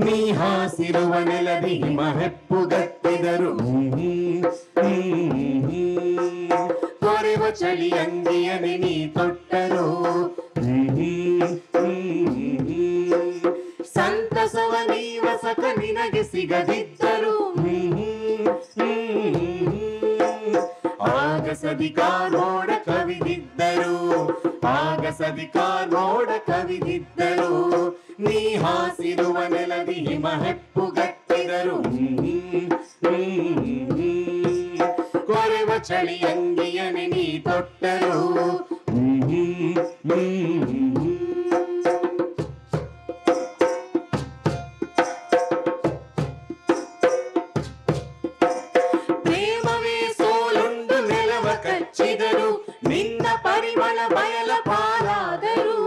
ನೀ ಹಾಸಿರುವ ನೆಲದಿ ಹಿಮ ಹೆಪ್ಪುಗತ್ತಿದರು ಕೊರೆವ ಚಳಿ ಅಂಗಿಯನೆ ನೀ ತೊಟ್ಟರು ಸಂತಸವ ನೀವಸಕ ನಿನಗೆ ಸಿಗದಿದ್ದರು ಆಗಸದಿ ಕಾರೋಡ ಕವಿದಿದ್ದರು ಆಗಸದಿ ಕಾರೋಡ ಕವಿದಿದ್ದರು ನೀ ಹಾಸಿರುವ ನೆಲದಿ ಹಿಮ ಹೆಪ್ಪುಗಟ್ಟಿದರು ಕೊರೆವ ಚಳಿ ಅಂಗಿಯನೆ ನೀ ತೊಟ್ಟರು ಪ್ರೇಮವೇ ಸೋಲುಂಡು ನೆಲವ ಕಚ್ಚಿದರು ನಿನ್ನ ಪರಿಮಳ ಬಯಲ ಪಾರಾದರು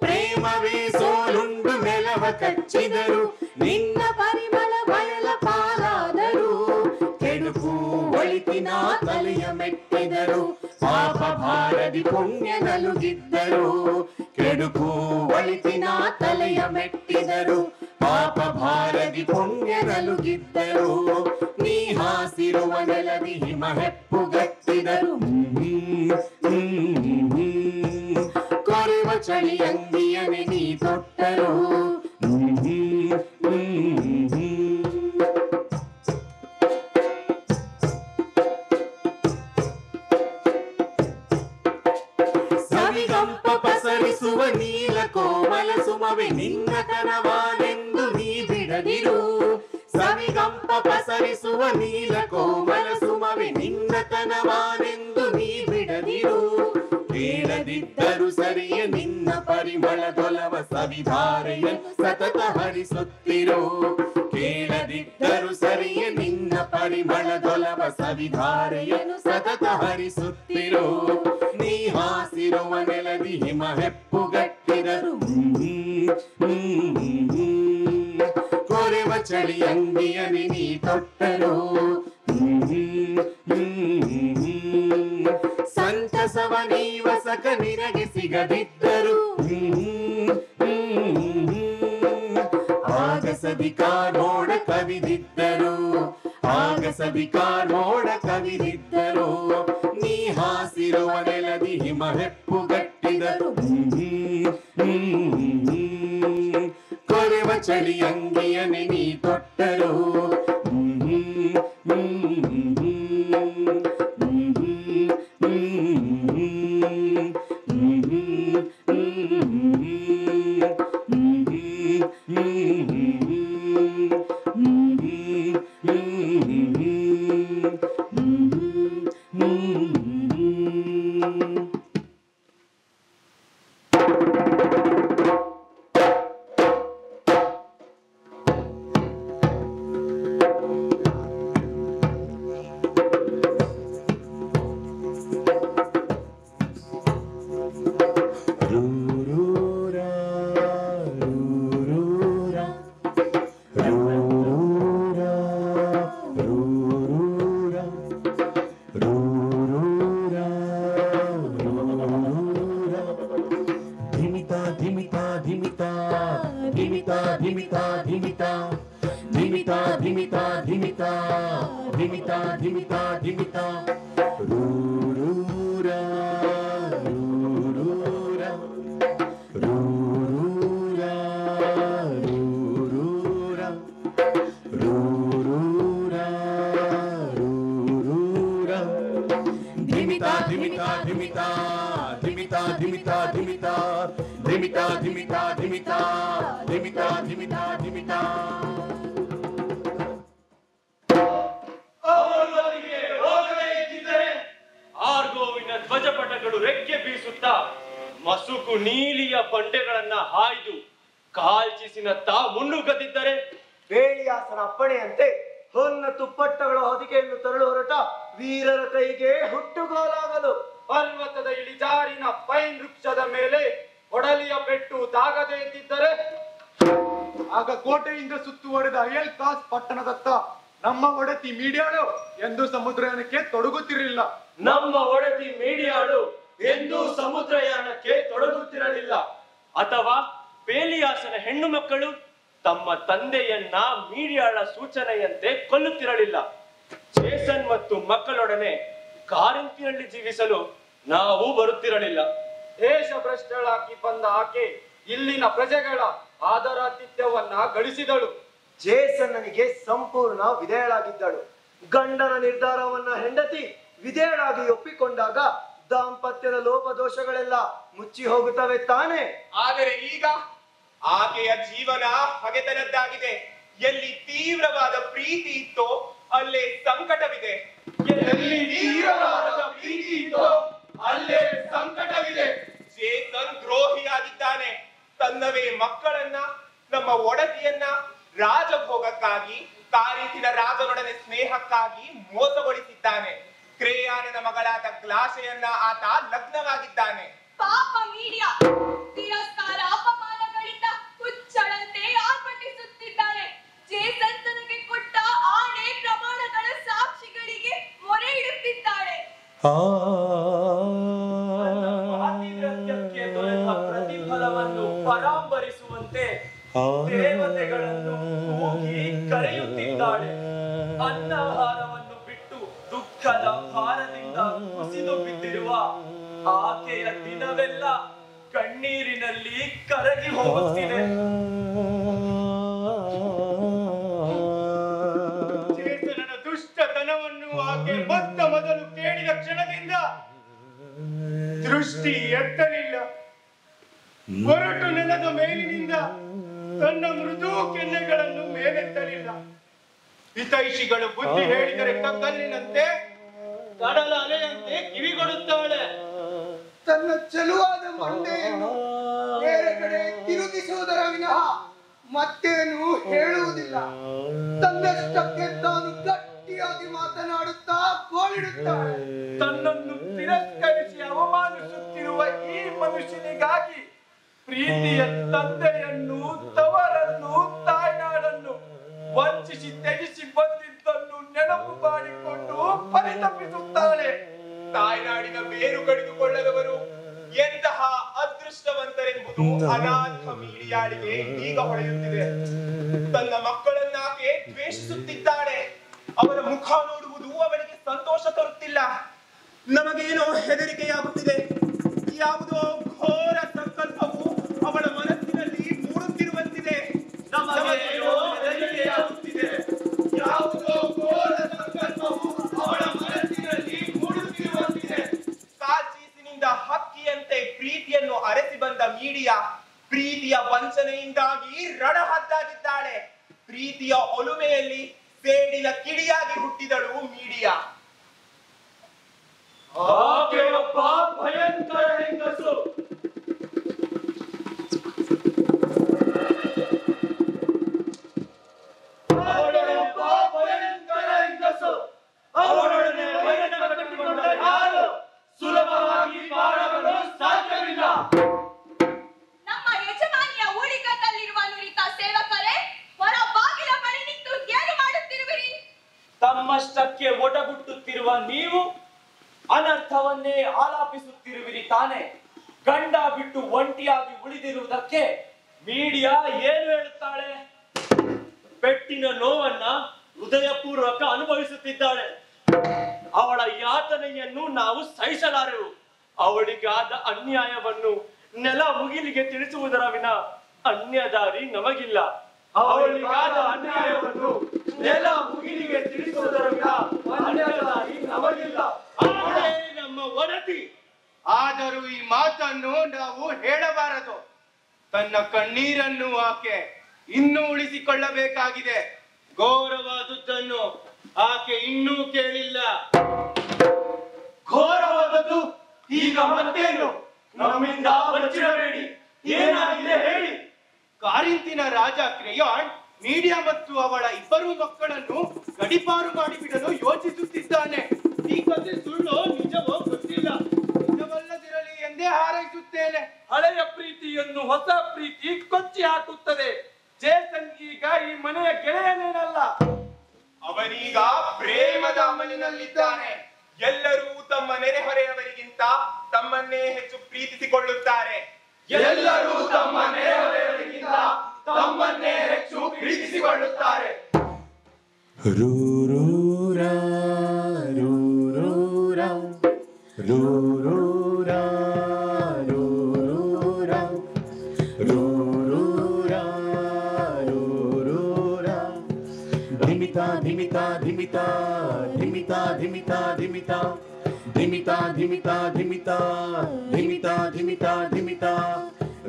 ಪ್ರೇಮವೇ ಸೋಲುಂಡು ನೆಲವ ಕಚ್ಚಿದರು ನಿನ್ನ ಪರಿಮಳ ಬಯಲ ಪಾರಾದರು ಕೆಡುಕು ಒಳಿತಿನ ತಲೆಯ ಮೆಟ್ಟಿದರು ಪಾಪ ಭಾರದಿ ಪುಣ್ಯ ನಲುಗಿದ್ದರು ಕೆಡುಕು ಒಳಿತಿನ ತಲೆಯ ಮೆಟ್ಟಿದರು ಪಾಪ ಭಾರದಿ ಪುಣ್ಯ ನಲುಗಿದ್ದರು ನೀ ಹಾಸಿರುವ ನೆಲದಿ ಹಿಮ ಹೆಪ್ಪುಗಟ್ಟಿದರು ಕೊರೆವ ಚಳಿ ಅಂಗಿಯನೆ ನೀ ತೊಟ್ಟರು ಸವಿಗಂಪ ಪಸರಿಸುವ ನೀಲ ಕೋಮಲ ಸುಮವೆ ನಿನ್ನ ಕನವಾನೆಂದು ನೀ ಬಿಡದಿರು ಸವಿಗಂಪ ಪಸರಿಸುವ ನೀಲ ಕೋಮಲ ಸುಮವೆ ನಿನ್ನ ಕನವಾನೆಂದು ನೀ ಬಿಡದಿರು ಕೇಳದಿದ್ದರು ಸರಿಯ ನಿನ್ನ ಪರಿಮಳದೊಲವ ಸವಿಧಾರೆಯನ್ನು ಸತತ ಹರಿಸುತ್ತಿರು ಕೇಳದಿದ್ದರು ಸರಿಯ ನಿನ್ನ ಪರಿಮಳದೊಲವ ಸವಿಧಾರೆಯನ್ನು ಸತತ ಹರಿಸುತ್ತಿರು ನೀ ಹಾಸಿರುವ ನೆಲದಿ ಹಿಮ ಹೆಪ್ಪುಗಟ್ಟಿದರು ಕೊರೆವ ಚಳಿ ಅಂಗಿಯನೆ ನೀ ತೊಟ್ಟರು ಸಂತಸವ ನೀವಸಕ ನಿನಗೆ ಸಿಗದಿದ್ದರು ಆಗಸದಿ ಕಾರೋಡ ಕವಿದಿದ್ದರು ಆಗಸದಿ ಕಾರೋಡ ಕವಿದಿದ್ದರು ನೀ ಹಾಸಿರುವ ನೆಲದಿ ಹಿಮ ಹೆಪ್ಪುಗಟ್ಟಿದರು ಕೊರೆವ ಚಳಿ ಅಂಗಿಯನೆ ನೀ ತೊಟ್ಟರು ಧಿಮಿತಾ ಧಿಮಿತಾ ಧಿಮಿತಾ ಧಿಮಿತಾ ಧಿಮಿತಾ ಧಿಮಿತಾ ಧಿಮಿತಾ ಧಿಮಿತಾ ಧಿಮಿತಾ ಧಿಮಿತಾ ಧಿಮಿತಾ ಧಿಮಿತಾ ಅವರಿಗೆ ಹೋಗದೇ ಇದ್ದಿದ್ದರೆ ಆರ್ಗೋವಿನ ಧ್ವಜಪಟಗಳು ರೆಕ್ಕೆ ಬೀಸುತ್ತಾ ಮಸುಕು ನೀಲಿಯ ಬಂಡೆಗಳನ್ನ ಹಾಯ್ದು ಕಾಲ್ಚಿಸಿನತ್ತ ಮುನ್ನುಗ್ಗದಿದ್ದರೆ ಬೇಳಿಯಾಸನ ಅಪ್ಪಣೆಯಂತೆ ಹೊನ್ನ ತುಪ್ಪಟ್ಟಗಳ ಹೊದಿಕೆಯನ್ನು ತರಲು ಹೊರಟ ವೀರರ ಕೈಗೆ ಹುಟ್ಟುಗೋಲಾಗಲು ಪರ್ವತದ ಇಳಿಜಾರಿನ ಪೈನ್ ವೃಕ್ಷದ ಮೇಲೆ ಒಡಲಿಯ ಪೆಟ್ಟು ತಾಗದೇ ಇದ್ದಿದ್ದರೆ ಆಗ ಕೋಟೆಯಿಂದ ಸುತ್ತುವರಿದ ಅಯಲ್ ಕಾಸ್ ಪಟ್ಟಣದತ್ತ ನಮ್ಮ ಒಡತಿ ಮೀಡಿಯಾಳು ಎಂದು ಸಮುದ್ರಯಾನಕ್ಕೆ ತೊಡಗುತ್ತಿರಲಿಲ್ಲ. ನಮ್ಮ ಒಡತಿ ಮೀಡಿಯಾಳು ಎಂದೂ ಸಮುದ್ರಯಾನಕ್ಕೆ ತೊಡಗುತ್ತಿರಲಿಲ್ಲ. ಅಥವಾ ಬೇಲಿಯಾಸನ ಹೆಣ್ಣು ಮಕ್ಕಳು ತಮ್ಮ ತಂದೆಯನ್ನ ಮೀಡಿಯಾಳ ಸೂಚನೆಯಂತೆ ಕೊಲ್ಲುತ್ತಿರಲಿಲ್ಲ. ಜೇಸನ್ ಮತ್ತು ಮಕ್ಕಳೊಡನೆ ಕಾರಿಂತಿನಲ್ಲಿ ಜೀವಿಸಲು ನಾವು ಬರುತ್ತಿರಲಿಲ್ಲ. ದೇಶ ಭ್ರಷ್ಟಳಾಗಿ ಬಂದ ಆಕೆ ಇಲ್ಲಿನ ಪ್ರಜೆಗಳ ಆದರಾತಿಥ್ಯವನ್ನ ಗಳಿಸಿದಳು. ಜೇಸನ್ನನಿಗೆ ಸಂಪೂರ್ಣ ವಿಧೇಯಳಾಗಿದ್ದಳು. ಗಂಡನ ನಿರ್ಧಾರವನ್ನ ಹೆಂಡತಿ ವಿಧೇಯಳಾಗಿ ಒಪ್ಪಿಕೊಂಡಾಗ ದಾಂಪತ್ಯದ ಲೋಪದೋಷಗಳೆಲ್ಲ ಮುಚ್ಚಿ ಹೋಗುತ್ತವೆ ತಾನೆ. ಆದರೆ ಈಗ ಆಕೆಯ ಜೀವನ ಹಗೆತನದ್ದಾಗಿದೆ. ಎಲ್ಲಿ ತೀವ್ರವಾದ ಪ್ರೀತಿ ಇತ್ತೋ ಅಲ್ಲೇ ಸಂಕಟವಿದೆ. ಎಲ್ಲಿ ತೀವ್ರವಾದ ಪ್ರೀತಿ ಇತ್ತೋ ಅಲ್ಲೇ ಸಂಕಟವಿದೆ. ಜೇಸನ್ ದ್ರೋಹಿಯಾಗಿದ್ದಾನೆ. ತನ್ನವೇ ಮಕ್ಕಳನ್ನ, ನಮ್ಮ ಒಡತಿಯನ್ನ ರಾಜಭೋಗಕ್ಕಾಗಿ, ಕಾರಿಂತಿನ ರಾಜನೊಡನೆ ಸ್ನೇಹಕ್ಕಾಗಿ ಮೋಸಗೊಳಿಸಿದ್ದಾನೆ. ಕ್ರೇಯಾನನ ಮಗಳಾದ ಗ್ಲಾಷೆಯನ್ನ ಆತ ಲಗ್ನವಾಗಿದ್ದಾನೆ. ಪಾಪ ಮೀಡಿಯಾ ತಿರಸ್ಕಾರ ಅಪಮಾನಗಳಿಂದ ಹುಚ್ಚಳಂತೆ ಆರ್ಭಟಿಸುತ್ತಿದ್ದಾಳೆ. ಜೇಸನ್ ತನಗೆ ಕೊಟ್ಟ ಆಣೆ ಪ್ರಮಾಣಗಳ ಸಾಕ್ಷಿಗಳಿಗೆ ಮೊರೆ ಇಡುತ್ತಿದ್ದಾಳೆ. ಪಾತಿವ್ರತ್ಯಕ್ಕೆ ದೊರೆತ ಪ್ರತಿಫಲವನ್ನು ಪರಾಂಬರಿಸುವಂತೆ ದೇವತೆಗಳನ್ನು ಕೂಗಿ ಕರೆಯುತ್ತಿದ್ದಾಳೆ. ಅನ್ನಹಾರವನ್ನು ಬಿಟ್ಟು ದುಃಖದ ಭಾರದಿಂದ ಕುಸಿದು ಬಿದ್ದಿರುವ ಆಕೆಯ ದಿನವೆಲ್ಲ ಕಣ್ಣೀರಿನಲ್ಲಿ ಕರಗಿ ಹೋಗುತ್ತಿದೆ. ಜೇಸನನ ದುಷ್ಟತನವನ್ನು ಆಕೆ ಮೊತ್ತ ಮೊದಲು ಕೇಳಿದ ಕ್ಷಣದಿಂದ ದೃಷ್ಟಿ ಎತ್ತಲಿಲ್ಲ. ಹೊರಟು ನೆಲದ ಮೇಲಿನಿಂದ ತನ್ನ ಮೃದು ಕೆನ್ನೆಗಳನ್ನು ಮೇಲೆತ್ತಲಿಲ್ಲ. ಹಿತೈಷಿಗಳು ಬುದ್ಧಿ ಹೇಳಿದರೆ ಕಗ್ಗಲ್ಲಿನಂತೆ, ಕಡಲ ಅಲೆಯಂತೆ ಕಿವಿಗೊಡುತ್ತಾಳೆ. ತನ್ನ ಚೆಲುವಾದ ಮಂಡೆಯನ್ನು ಬೇರೆ ಕಡೆ ತಿರುಗಿಸುವುದರ ವಿನಃ ಮತ್ತೇನು ಹೇಳುವುದಿಲ್ಲ. ತನ್ನಷ್ಟಕ್ಕೆ ತಾನು ಗಟ್ಟಿಯಾಗಿ ಮಾತನಾಡುತ್ತಾ ಗೋಳಿಡುತ್ತಾಳೆ. ತನ್ನನ್ನು ತಿರಸ್ಕರಿಸಿ ಅವಮಾನಿಸುತ್ತಿರುವ ಈ ಮನುಷ್ಯನಿಗಾಗಿ ಪ್ರೀತಿಯ ತಂದೆಯನ್ನು, ತವರನ್ನು, ತಾಯ್ನಾಡನ್ನು ವಂಚಿಸಿ ತೆಗೆಸಿ ಬಂದಿದ್ದನ್ನು ನೆನಪು ಮಾಡಿಕೊಂಡು ಪರಿತಪಿಸುತ್ತಾಳೆ. ತಾಯ್ನಾಡಿನ ಬೇರು ಕಡಿದುಕೊಳ್ಳದವರು ಎಂತಹ ಅದೃಷ್ಟವಂತರೆಂಬುದು ಅನಾಥ ಮೀಡಿಯಾಳಿಗೆ ಈಗ ಹೊಳೆಯುತ್ತಿದೆ. ತನ್ನ ಮಕ್ಕಳನ್ನಾಕೆ ದ್ವೇಷಿಸುತ್ತಿದ್ದಾಳೆ. ಅವರ ಮುಖ ನೋಡುವುದು ಅವಳಿಗೆ ಸಂತೋಷ ತರುತ್ತಿಲ್ಲ. ನಮಗೇನೋ ಹೆದರಿಕೆಯಾಗುತ್ತಿದೆ. ಯಾವುದೋ ಘೋರ ಸಂಕಲ್ಪವು ಅವಳ ಮನಸ್ಸಿನಲ್ಲಿ ಮೂಡುತ್ತಿರುವಂತಿದೆ. ನಮಗೇನೋ ಹೆದರಿಕೆಯಾಗುತ್ತಿದೆ. ಯಾವುದೋ ಘೋರ ಸಂಕಲ್ಪವು ಅವಳ ಮನಸ್ಸಿನಲ್ಲಿ ಮೂಡುತ್ತಿರುವಂತಿದೆ. ಕಾಲ್ಚೀಸಿನಿಂದ ಹಕ್ಕಿಯಂತೆ ಪ್ರೀತಿಯನ್ನು ಅರೆಸಿ ಬಂದ ಮೀಡಿಯಾ ಪ್ರೀತಿಯ ವಂಚನೆಯಿಂದಾಗಿ ರಣಹದ್ದಾಗಿದ್ದಾಳೆ. ಪ್ರೀತಿಯ ಒಲುಮೆಯಲ್ಲಿ ಸೇಡಿನ ಕಿಡಿಯಾಗಿ ಹುಟ್ಟಿದಳು ಮೀಡಿಯಾ. ಆಕೆಯೊಬ್ಬ ಭಯಂಕರ ಹೆಂಗಸು. ಅವಳೊಬ್ಬ ಭಯಂಕರ ಹೆಂಗಸು. ಅವಳೊಡನೆ ವೈರ ಕಟ್ಟಿಕೊಂಡ ಯಾರು ಸುಲಭವಾಗಿ ಪಾರಾಗಲು ಸಾಧ್ಯವಿಲ್ಲ. ನಮ್ಮ ಯಜಮಾನಿಯ ಊಳಿಗದಲ್ಲಿರುವ ನುರಿತ ಸೇವಕರೇ, ಹೊರ ಬಾಗಿಲ ಬಳಿ ನಿಂತು ಏನು ಮಾಡುತ್ತಿರುವಿರಿ? ತಮ್ಮಷ್ಟಕ್ಕೆ ಒಡಗುಟ್ಟುತ್ತಿರುವ ನೀವು ಅನರ್ಥವನ್ನೇ ಆಲಾಪಿಸುತ್ತಿರುವಿರಿ ತಾನೆ. ಗಂಡ ಬಿಟ್ಟು ಒಂಟಿಯಾಗಿ ಉಳಿದಿರುವುದಕ್ಕೆ ಮೀಡಿಯಾ ಏನು ಹೇಳುತ್ತಾಳೆ? ಪೆಟ್ಟಿನ ನೋವನ್ನ ಹೃದಯಪೂರ್ವಕ ಅನುಭವಿಸುತ್ತಿದ್ದಾಳೆ. ಅವಳ ಯಾತನೆಯನ್ನು ನಾವು ಸಹಿಸಲಾರೆವು. ಅವಳಿಗಾದ ಅನ್ಯಾಯವನ್ನು ನೆಲ ಮುಗಿಲಿಗೆ ತಿಳಿಸುವುದರ ವಿನ ಅನ್ಯ ದಾರಿ ನಮಗಿಲ್ಲ. ಅವಳಿಗಾದ ಅನ್ಯಾಯವನ್ನು ನೆಲ ಮುಗಿಲಿಗೆ ತಿಳಿಸುವುದರ ವಿನ ಅನ್ಯ ದಾರಿ ನಮಗಿಲ್ಲ. ಅವಳೇ ನಮ್ಮ ಮಾತನ್ನು ನಾವು ಹೇಳಬಾರದು. ತನ್ನ ಕಣ್ಣೀರನ್ನು ಆಕೆ ಇನ್ನೂ ಉಳಿಸಿಕೊಳ್ಳಬೇಕಾಗಿದೆ. ಘೋರವಾದದ್ದನ್ನು ಆಕೆ ಇನ್ನೂ ಕೇಳಿಲ್ಲ. ಘೋರವಾದದ್ದು ಈಗ ಮತ್ತೇನು? ನಮ್ಮಿಂದ ಬಚ್ಚಿಡಬೇಡಿ, ಏನಾಗಿದೆ ಹೇಳಿ. ಕಾರಿಂತಿನ ರಾಜ ಕ್ರೇಯಾನ್ ಮೀಡಿಯಾ ಮತ್ತು ಅವಳ ಇಬ್ಬರು ಮಕ್ಕಳನ್ನು ಗಡಿಪಾರು ಮಾಡಿಬಿಡಲು ಯೋಚಿಸುತ್ತಿದ್ದಾನೆ. ಈ ಕಥೆ ಸುಳ್ಳೋ ನಿಜವೋ ಗೊತ್ತಿಲ್ಲ. ನಿಜವಲ್ಲದಿರಲಿ ಎಂದೇ ಹಾರೈಸುತ್ತೇನೆ. ಹಳೆಯ ಪ್ರೀತಿಯನ್ನು ಹೊಸ ಪ್ರೀತಿ ಕೊಚ್ಚಿ ಹಾಕುತ್ತದೆ. ಜೇಸನ್ ಈಗ ಈ ಮನೆಯ ಗೆಳೆಯನೇನಲ್ಲ, ಅವನೀಗ ಪ್ರೇಮದ ಅಮಲಿನಲ್ಲಿದ್ದಾನೆ. ಎಲ್ಲರೂ ತಮ್ಮ ನೆರೆಹೊರೆಯವರಿಗಿಂತ ತಮ್ಮನ್ನೇ ಹೆಚ್ಚು ಪ್ರೀತಿಸಿಕೊಳ್ಳುತ್ತಾರೆ. ಎಲ್ಲರೂ ತಮ್ಮ ನೆರೆಹೊರೆಯವರಿಗಿಂತ ತಮ್ಮನ್ನೇ ಹೆಚ್ಚು ಪ್ರೀತಿಸಿಕೊಳ್ಳುತ್ತಾರೆ. ರೂರೂರಾ ರೂರೂರಾ ರೂರೂರಾ ರೂರೂರಾ ರೂರೂರಾ ರೂರೂರಾ ಧಿಮಿತಾ ಧಿಮಿತಾ ಧಿಮಿತಾ ಧಿಮಿತಾ ಧಿಮಿತಾ ಧಿಮಿತಾ ಧಿಮಿತಾ ಧಿಮಿತಾ ಧಿಮಿತಾ ಧಿಮಿತಾ ಧಿಮಿತಾ ಧಿಮಿತಾ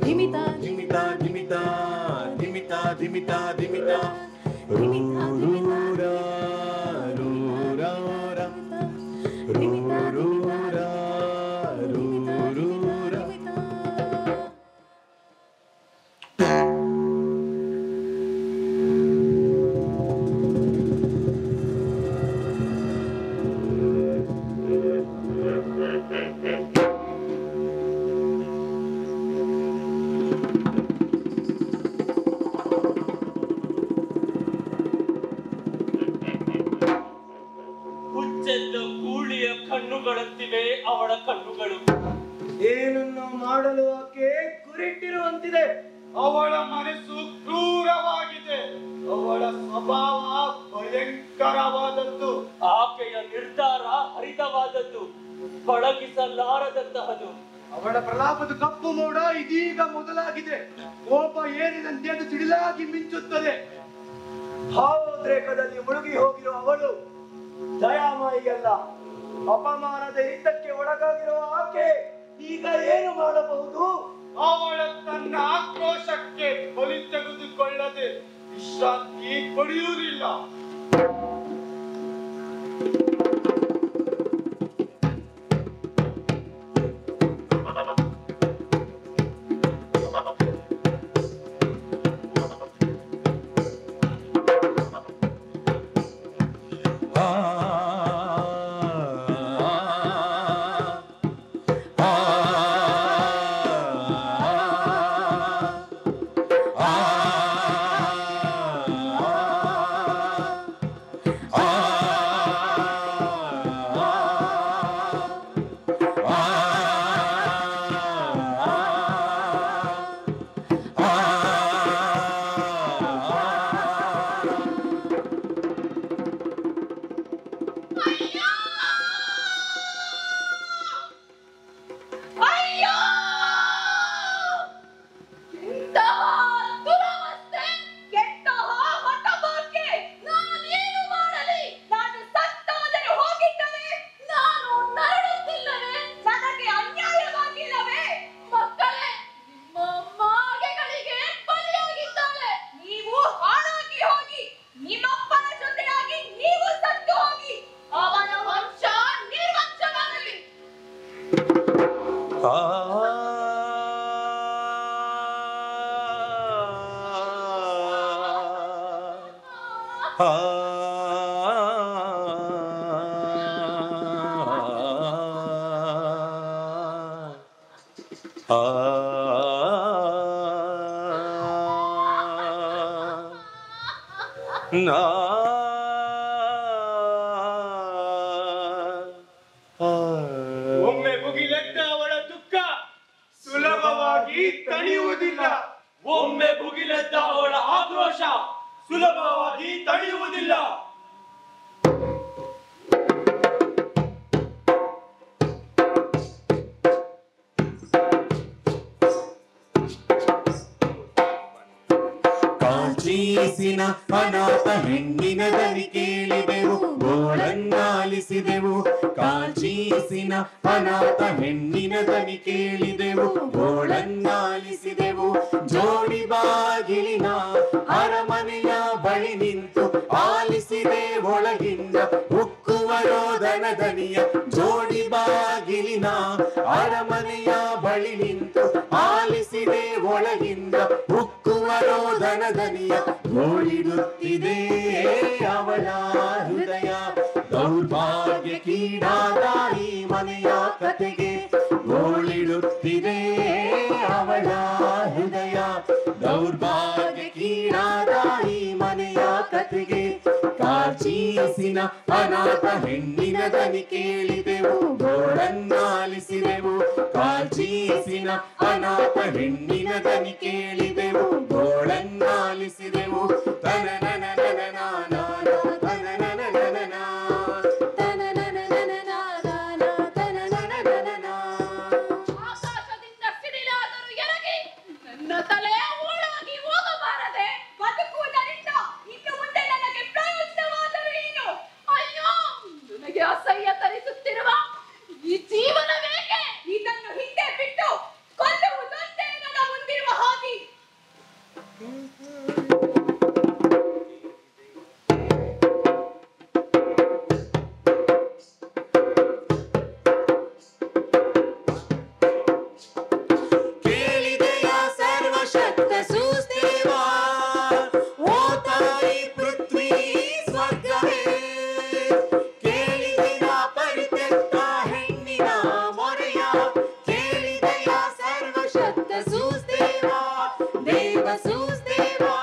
ಧಿಮಿತಾ ಧಿಮಿತಾ ಧಿಮಿತಾ ಧಿಮಿತಾ ಧಿಮಿತಾ ಧಿಮಿತಾ ರೂರೂರಾ ರೂರೂರಾ ರೂರೂರಾ ರೂರೂರಾ ಹುಚ್ಚೆದ್ದ ಗೂಳಿಯ ಕಣ್ಣುಗಳಂತಿವೆ ಅವಳ ಕಣ್ಣುಗಳು. ಏನನ್ನು ಮಾಡಲು ಆಕೆ ಗುರಿಟ್ಟಿರುವಂತಿದೆ. ಅವಳ ಮನಸ್ಸು ಕ್ರೂರವಾಗಿದೆ. ಅವಳ ಸ್ವಭಾವ ಭಯಂಕರವಾದದ್ದು. ಆಕೆಯ ನಿರ್ಧಾರ ಹರಿತವಾದದ್ದು, ಪಳಗಿಸಲಾರದಂತಹದು. ಅವಳ ಪ್ರಲಾಪದ ಕಪ್ಪು ಮೋಡ ಇದೀಗ ಮೊದಲಾಗಿದೆ. ಕೋಪ ಏರಿದಂತೆ ಅದು ಸಿಡಿಲಾಗಿ ಮಿಂಚುತ್ತದೆ. ಭಾವೋದ್ರೇಕದಲ್ಲಿ ಮುಳುಗಿ ಹೋಗಿರುವ ಅವಳು ದಯಾಮಯಿಯಲ್ಲ. ಅಪಮಾನದ ಹಿಡಿತಕ್ಕೆ ಒಳಗಾಗಿರುವ ಆಕೆ ಈಗ ಏನು ಮಾಡಬಹುದು? ಅವಳ ತನ್ನ ಆಕ್ರೋಶಕ್ಕೆ ಬಲಿ ತೆಗೆದುಕೊಳ್ಳದೆ ವಿಶ್ರಾಂತಿ ಪಡೆಯುವುದಿಲ್ಲ. ಒಮ್ಮೆ ಮುಗಿಲೆದ್ದ ಅವಳ ದುಃಖ ಸುಲಭವಾಗಿ ತಣಿಯುವುದಿಲ್ಲ. ಒಮ್ಮೆ ಭುಗಿಲೆದ್ದ ಅವಳ ಆಕ್ರೋಶ ಸುಲಭವಾಗಿ ತಡೆಯುವುದಿಲ್ಲ. कांच ಕಾಲ್ಚೀಸಿನ ಅನಾಥ ಹೆಣ್ಣಿನ ದನಿ ಕೇಳಿದೆವು ಗೋಳನ್ನಾಲಿಸಿದೆವು ಕಾಲ್ಚೀಸಿನ ಅನಾಥ ಹೆಣ್ಣಿನ ದನಿ ಕೇಳಿದೆವು ಗೋಳನ್ನಾಲಿಸಿದೆವು ಜೋಡಿ ಬಾಗಿಲಿನ ಅರಮನೆಯ ಬಳಿ ನಿಂತು ಆಲಿಸಿದೆ ಒಳಗಿಂದ ಉಕ್ಕುವ ರೋದನ ದನಿಯ ಜೋಡಿ ಬಾಗಿಲಿನ ಅರಮನೆಯ ಬಳಿ ನಿಂತು ಆಲಿಸಿದೆ ಒಳಗಿಂದ ಉಕ್ಕುವ ರೋದನ ದನಿಯ ಗೋಳಿಡುತ್ತಿದೆ ಅವಳ ಹೃದಯ ದೌರ್ಭಾಗ್ಯಕ್ಕೀಡಾದ ಈ ಮನೆಯ ಕತೆಗೆ ಗೋಳಿಡುತ್ತಿದೆ ಅವಳ ಹೃದಯ ದೌರ್ಭಾಗ್ಯಕ್ಕೀಡಾದ ಈ ಮನೆಯ ಕತೆಗೆ ಕಾಲ್ಚೀಸಿನ ಅನಾಥ ಹೆಣ್ಣಿನ ದನಿ ಕೇಳಿದೆವು ಗೋಳನ್ನಾಲಿಸಿದೆವು ಕಾಲ್ಚೀಸಿನ ಅನಾಥ ಹೆಣ್ಣಿನ ದನಿ ಕೇಳಿದೆವು ಗೋಳನ್ನಾಲಿಸಿದೆವು ಆಕಾಶದಿಂದ ಸಿಡಿಲಾದರೂ ಎರಗಿ ನನ್ನ ತಲೆ ಹೂಳಾಗಿ ಹೋಗಬಾರದೆ ಬದುಕುವುದರಿಂದ ಇನ್ನು ಮುಂದೆ ನನಗೆ ಪ್ರಯೋಜನವಾದರೂ ಏನು ಅಯ್ಯೋ ನನಗೆ ಅಸಹ್ಯ ತರಿಸುತ್ತಿರುವ ಈ ಜೀವನವೇಕೆ ಇದನ್ನು ಹಿಂದೆ ಬಿಟ್ಟು ಕೊಲ್ಲುವುದೊಂದೇ ನನ್ನ ಮುಂದಿರುವ ಹಾದಿ ಕೇಳಿದೆಯ ಸರ್ವಶಕ್ತ ಸುಸ್ತೇವಾ ಓ ತಾಯಿ ಪೃಥ್ವಿ ಸ್ವರ್ಗವೇ ಕೇಳಿದೆಯ ಪರಿತ್ಯಕ್ತ ಹೆಣ್ಣಿನ ಮೊರೆಯ ಕೇಳಿದೆಯ ಸರ್ವಶಕ್ತ ಸುಸ್ತೇವಾ ದೇವ ಸುಸ್ತೇವಾ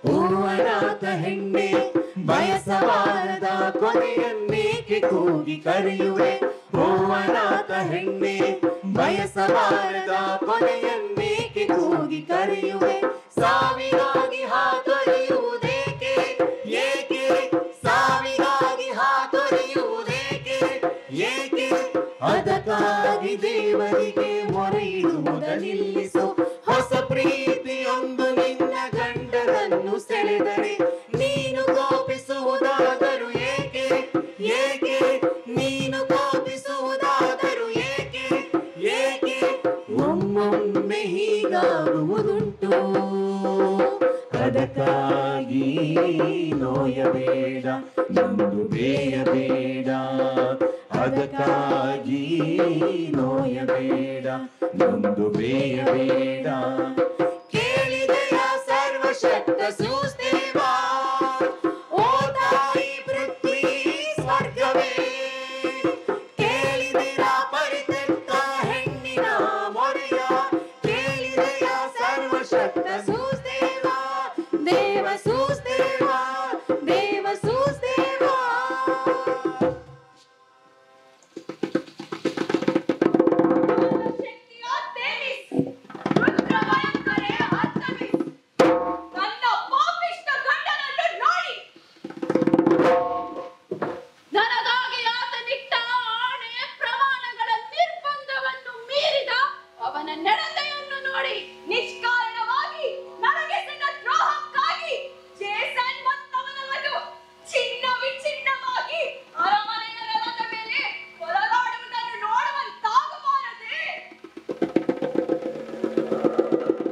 ಓ ಅನಾಥ ಹೆಣ್ಣೆ ಬಯಸಬಾರದ ಕೊನೆಯನ್ನೇಕೆ ಕೂಗಿ ಕರೆಯುವೆ ಓ ಅನಾಥ ಹೆಣ್ಣೆ ಬಯಸಬಾರದ ಕೊನೆಯನ್ನೇಕೆ ಕೂಗಿ ಕರೆಯುವೆ ಸಾವಿಗಾಗಿ ಹಾತೊರೆಯುವುದೇಕೆ ಏಕೆ ಸಾವಿಗಾಗಿ ಹಾತೊರೆಯುವುದೇಕೆ ಏಕೆ ಅದಕ್ಕಾಗಿ ದೇವರಿಗೆ ಮೊರೆ ಇಡುವುದ ನಿಲ್ಲಿಸು ಹೊಸ ಪ್ರೀತಿಯೊಂದು ನಿನ್ನ ಗಂಡನನ್ನು ಸೆಳೆದರೆ ನೀನು ಕೋಪಿಸುವುದಾದರೂ ಏಕೆ ಏಕೆ ನೀನು ಕೋಪಿಸುವುದಾದರೂ ಏಕೆ ಏಕೆ ಒಮ್ಮೊಮ್ಮೆ ಹೀಗಾಗುವುದುಂಟು ಅದಕ್ಕಾಗಿ ನೋಯಬೇಡ ನೊಂದು ಬೇಯಬೇಡ ಅದಕ್ಕಾಗಿ ನೋಯಬೇಡ ನೊಂದು ಬೇಯಬೇಡ ಕೇಳಿದೆಯ ಸರ್ವಶಕ್ತ ಸುಸ್ತೇವಾ ಓ ತಾಯಿ ಪೃಥ್ವಿ ಸ್ವರ್ಗವೇ ಕೇಳಿದಿರ ಪರಿತ್ಯಕ್ತ ಹೆಣ್ಣಿನ ಮೊರೆಯ ಕೇಳಿದೆಯ ಸರ್ವಶಕ್ತ ಸುಸ್ತೇವಾ ದೇವ ಸುಸ್ತೇವಾ ದೇವ ಸುಸ್ತೇವಾ ಶಕ್ತಿಯ ತೇಲಿಸ್ ರುದ್ರ ಭಯಂಕರೇ ಹತ್ತಮಿಸ್ ನನ್ನ ಪಾಪಿಷ್ಠ ಗಂಡನನ್ನು ನೋಡಿ ನನಗಾಗಿ ಆತನಿಟ್ಟ ಆಣೆ ಪ್ರಮಾಣಗಳ ನಿರ್ಬಂಧವನ್ನು ಮೀರಿದ ಅವನ ನಡತೆಯನ್ನು ನೋಡಿ ನಿಷ್ಕಾರಣವಾಗಿ ನನಗೆ ಸಣ್ಣ ದ್ರೋಹಕ್ಕಾಗಿ ಜೇಸನ್ ಮತ್ತವನವನು ಚಿನ್ನ ವಿಚ್ಛಿನ್ನವಾಗಿ ಅರಮನೆಯ ನೆಲದ ಮೇಲೆ ಹೊರಲಾಡುವುದನ್ನು ನೋಡುವಂತಾಗಬಾರದೆ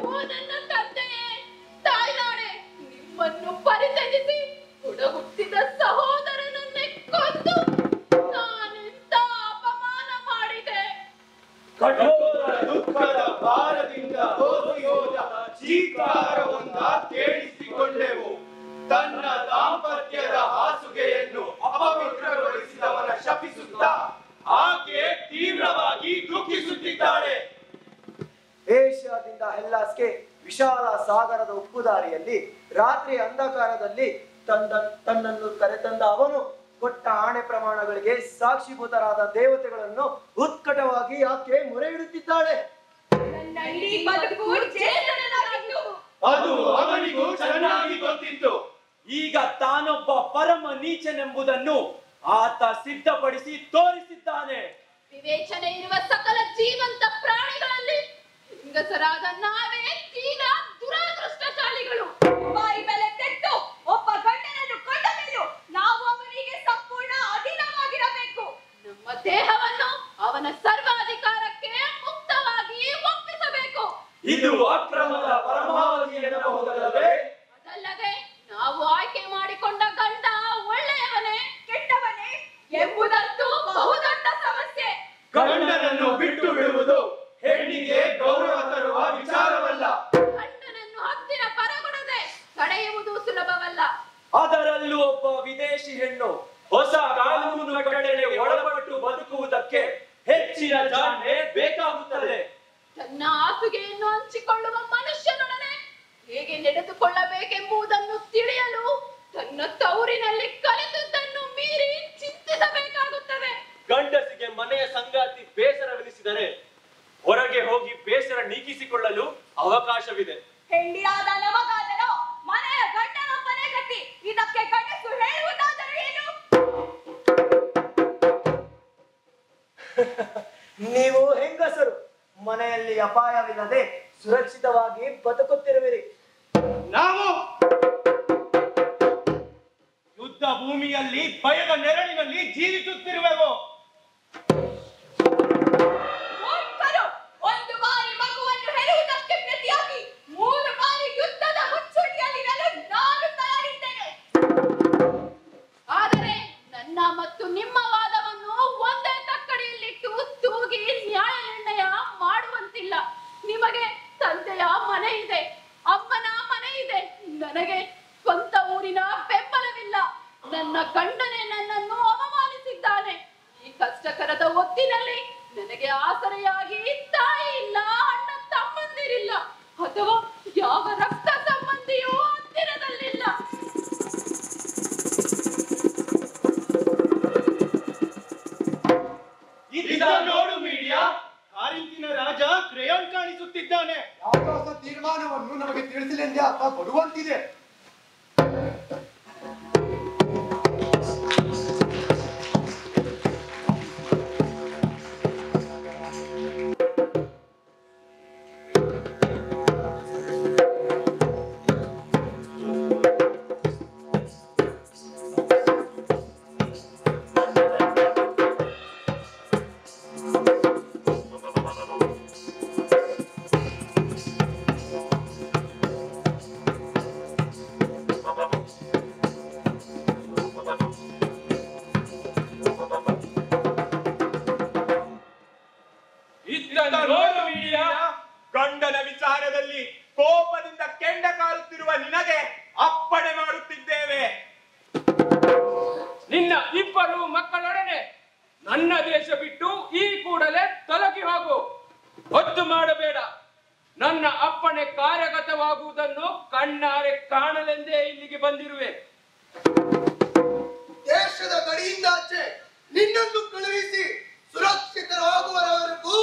ಓ ನನ್ನ ತಂದೆಯೇ ತಾಯ್ನಾಡೆ ನಿಮ್ಮನ್ನು ಪರಿತ್ಯಜಿಸಿ ಹುಟ್ಟಿದ ಸಹೋದರನನ್ನೇ ಕೊಂದು ನಾನೆಂತ ಅಪಮಾನ ಮಾಡಿದೆ ಕಠೋರ ದುಃಖದ ಭಾರದಿಂದ ಹೋಗಿ ಹೋದ ಚೀತ್ಕಾರವೊಂದ ಕೇಳಿಸಿಕೊಂಡೆವು ತನ್ನ ದಾಂಪತ್ಯದ ಹಾಸುಗೆಯನ್ನು ಅಪವಿತ್ರಗೊಳಿಸಿದವನ ಶಪಿಸುತ್ತಾ ಆಕೆ ತೀವ್ರವಾಗಿ ದುಃಖಿಸುತ್ತಿದ್ದಾಳೆ. ಏಷ್ಯಾದಿಂದ ಹೆಲ್ಲಾಸ್ಗೆ ವಿಶಾಲ ಸಾಗರದ ಉಪ್ಪುದಾರಿಯಲ್ಲಿ ರಾತ್ರಿ ಅಂಧಕಾರದಲ್ಲಿ ತನ್ನನ್ನು ಕರೆತಂದ ಅವನು ಕೊಟ್ಟ ಆಣೆ ಪ್ರಮಾಣಗಳಿಗೆ ಸಾಕ್ಷಿಭೂತರಾದ ದೇವತೆಗಳನ್ನು ಉತ್ಕಟವಾಗಿ ಆಕೆ ಮೊರೆ ಇಡುತ್ತಿದ್ದಾಳೆ. ನನ್ನ ಇಡೀ ಬದುಕು ಜೇಸನನಾಗಿತ್ತು. ಅದು ಅವನಿಗೂ ಚೆನ್ನಾಗಿ ಗೊತ್ತಿತ್ತು. ಈಗ ತಾನೊಬ್ಬ ಪರಮ ನೀಚನೆಂಬುದನ್ನು ಆತ ಸಿದ್ಧಪಡಿಸಿ ತೋರಿಸಿದ್ದಾನೆ. ವಿವೇಚನೆ ಇರುವ ಸಕಲ ಜೀವಂತ ಪ್ರಾಣಿಗಳಲ್ಲಿ ಹೆಂಗಸರಾದ ನಾವೇ ತೀರಾ ದುರಾದೃಷ್ಟಶಾಲಿಗಳು. ದೇಹವನ್ನು ಅವನ ಸರ್ವಾಧಿಕಾರಕ್ಕೆ ಮುಕ್ತವಾಗಿ ಒಪ್ಪಿಸಬೇಕು. ಇದು ಅಕ್ರಮದ ಪರಮಾವಧಿ ಎನ್ನಬಹುದಲ್ಲವೇ? ಅದಲ್ಲದೆ ನಾವು ಆಯ್ಕೆ ಮಾಡಿಕೊಂಡ ಗಂಡ ಒಳ್ಳೆಯವನೇ ಕೆಟ್ಟವನೇ ಎಂಬುದಂತೂ ಬಹುದೊಡ್ಡ ಸಮಸ್ಯೆ. ಗಂಡನನ್ನು ಬಿಟ್ಟು ಬಿಡುವುದು ಹೆಣ್ಣಿಗೆ ಗೌರವ ತರುವ ವಿಚಾರವಲ್ಲ. ಗಂಡನನ್ನು ಹತ್ತಿರ ಬರಗೊಡದೆ ತಡೆಯುವುದು ಸುಲಭವಲ್ಲ. ಅದರಲ್ಲೂ ಒಬ್ಬ ವಿದೇಶಿ ಹೆಣ್ಣು ಹೊಸ ಕಾನೂನು ಕಟ್ಟಳೆಗೆ ಒಳಪಟ್ಟು ಬದುಕುವುದಕ್ಕೆ ಹೆಚ್ಚಿನ ಜಾಣ್ಮೆ ಬೇಕಾಗುತ್ತದೆ. ತನ್ನ ಹಾಸುಗೆಯನ್ನು ಹಂಚಿಕೊಳ್ಳುವ ಮನುಷ್ಯನೊಡನೆ ಹೇಗೆ ನಡೆದುಕೊಳ್ಳಬೇಕೆಂಬುದನ್ನು ತಿಳಿಯಲು ತನ್ನ ತವರಿನಲ್ಲಿ ಕಲಿತದ್ದನ್ನು ಮೀರಿ ಚಿಂತಿಸಬೇಕಾಗುತ್ತದೆ. ಗಂಡಸಿಗೆ ಮನೆಯ ಸಂಗಾತಿ ಬೇಸರವೆನಿಸಿದರೆ ಹೊರಗೆ ಹೋಗಿ ಬೇಸರ ನೀಗಿಸಿಕೊಳ್ಳಲು ಅವಕಾಶವಿದೆ. ಹೆಂಡಿಯಾದ ನಮಗಾದರೋ ಮನೆಯ ಗಂಡನೊಬ್ಬನೇ ಗತಿ. ಇದಕ್ಕೆ ಗಂಡಸು ಹೇಳುವುದಾದರೂ ಏನು? ನೀವು ಹೆಂಗಸರು ಮನೆಯಲ್ಲಿ ಅಪಾಯವಿಲ್ಲದೆ ಸುರಕ್ಷಿತವಾಗಿ ಬದುಕುತ್ತಿರುವಿರಿ. ನಾವು ಯುದ್ಧ ಭೂಮಿಯಲ್ಲಿ ಭಯದ ನೆರಳಿನಲ್ಲಿ ಜೀವಿಸುತ್ತಿರುವೆವು. ಮೂರ್ಖರು! ಒಂದು ಬಾರಿ ಮಗುವನ್ನು ಹೆರುವುದಕ್ಕೆ ಪ್ರತಿಯಾಗಿ 3 ಬಾರಿ ಯುದ್ಧದ ಮುಚ್ಚುಳಿಯಲ್ಲಿರಲು ನಾನು ತಯಾರಿದ್ದೇನೆ. ಆದರೆ ನನ್ನ ಮತ್ತು ನಿಮ್ಮ ವಾದವನ್ನು ಒಂದೇ ತಕ್ಕಡಿಯಲ್ಲಿಟ್ಟು ತೂಗಿ ನ್ಯಾಯ ನಿರ್ಣಯ ಮಾಡುವಂತಿಲ್ಲ. ನಿಮಗೆ ತಂದೆಯ ಮನೆ ಇದೆ, ಅಮ್ಮನ ಮನೆ ಇದೆ. ನನಗೆ ಸ್ವಂತ ಊರಿನ ಬೆಂಬಲವಿಲ್ಲ. ನನ್ನ ಗಂಡನೇ ನನ್ನನ್ನು ಅವಮಾನಿಸಿದ್ದಾನೆ. ಈ ಕಷ್ಟಕರದ ಹೊತ್ತಿನಲ್ಲಿ ನನಗೆ ಆಸರೆಯಾಗಿ ತಾಯಿ ಇಲ್ಲ, ಅಣ್ಣ ತಮ್ಮಂದಿರಿಲ್ಲ, ಅಥವಾ ಯಾವ ರಕ್ತ ಸಂಬಂಧಿಯೂ ಹತ್ತಿರದಲ್ಲಿಲ್ಲ. ನೋಡು ಮೀಡಿಯಾ, ಕಾರಿಂತಿನ ರಾಜ ಕ್ರೇಯಾನ್ ಕಾಣಿಸುತ್ತಿದ್ದಾನೆ. ಯಾವ ತೀರ್ಮಾನವನ್ನು ನಮಗೆ ತಿಳಿಸಲೆಂದೇ ಆತ ಬರುವಂತಿದೆ. ನೋಡು ಮೀಡಿಯಾ, ಗಂಡನ ವಿಚಾರದಲ್ಲಿ ಕೋಪದಿಂದ ಕೆಂಡ ಕಾರುತ್ತಿರುವ ನಿನಗೆ ಅಪ್ಪಣೆ ಮಾಡುತ್ತಿದ್ದೇವೆ. ನಿನ್ನ 2 ಮಕ್ಕಳೊಡನೆ ನನ್ನ ದೇಶ ಬಿಟ್ಟು ಈ ಕೂಡಲೇ ತೊಲಗಿ ಹೋಗು. ಹೊತ್ತು ಮಾಡಬೇಡ. ನನ್ನ ಅಪ್ಪಣೆ ಕಾರ್ಯಗತವಾಗುವುದನ್ನು ಕಣ್ಣಾರೆ ಕಾಣಲೆಂದೇ ಇಲ್ಲಿಗೆ ಬಂದಿರುವೆ. ದೇಶದ ಗಡಿಯಿಂದಾಚೆ ನಿನ್ನನ್ನು ಕಳುಹಿಸಿ ಸುರಕ್ಷಿತರಾಗುವವರೆಗೂ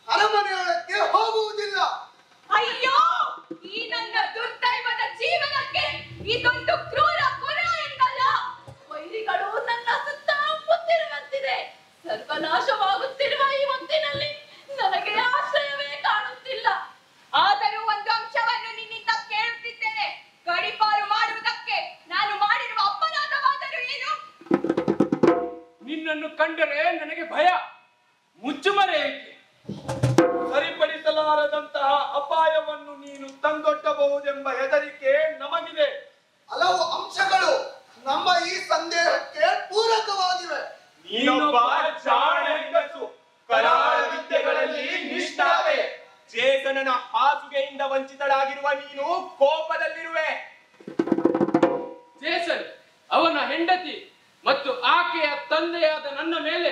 ಅರಮನೆಯೊಳಕ್ಕೆ ಹೋಗುವುದಿಲ್ಲ. ಅಯ್ಯೋ, ಈ ನನ್ನ ದುರ್ದೈವದ ಜೀವನಕ್ಕೆ ಇದೊಂದು ಕ್ರೂರ ಗುಣ ಎಂದಲ್ಲ. ವೈರಿಗಳು ನನ್ನ ಸುತ್ತ ಮುತ್ತಿರುವಂತಿದೆ. ಸರ್ವನಾಶವಾಗುತ್ತಿರುವ ಈ ಹೊತ್ತಿನಲ್ಲಿ ನನಗೆ ಆಶ್ರಯವೇ ಕಾಣುತ್ತಿಲ್ಲ. ಆದರೂ ಒಂದು ಅಂಶವನ್ನು ನಿನ್ನಿಂದ ಕೇಳುತ್ತಿದ್ದೇನೆ. ಗಡಿಪಾರು ಮಾಡುವುದಕ್ಕೆ ನಾನು ಮಾಡಿರುವ ಅಪರಾಧವಾದರೂ ಏನು? ನಿನ್ನನ್ನು ಕಂಡರೆ ನನಗೆ ಭಯ. ಮುಚ್ಚುಮರೆ ಏಕೆ? ಸರಿಪಡಿಸಲಾರದಂತಹ ಅಪಾಯವನ್ನು ನೀನು ತಂದೊಡ್ಡಬಹುದೆಂಬ ಹೆದರಿಕೆ ನಮಗಿದೆ. ಹಲವು ಅಂಶಗಳು ನಮ್ಮ ಈ ಸಂದೇಹಕ್ಕೆ ಪೂರಕವಾಗಿವೆ. ನೀನೊಬ್ಬ ಜಾಣ ಹೆಂಗಸು, ಕರಾಳ ವಿದ್ಯೆಗಳಲ್ಲಿ ನಿಷ್ಠಾತೆ. ಚೇತನನ ಹಾಸುಗೆಯಿಂದ ವಂಚಿತಳಾಗಿರುವ ನೀನು ಕೋಪದಲ್ಲಿರುವೆ. ಜೇಸನ್ ಅವನ ಹೆಂಡತಿ ಮತ್ತು ಆಕೆಯ ತಂದೆಯಾದ ನನ್ನ ಮೇಲೆ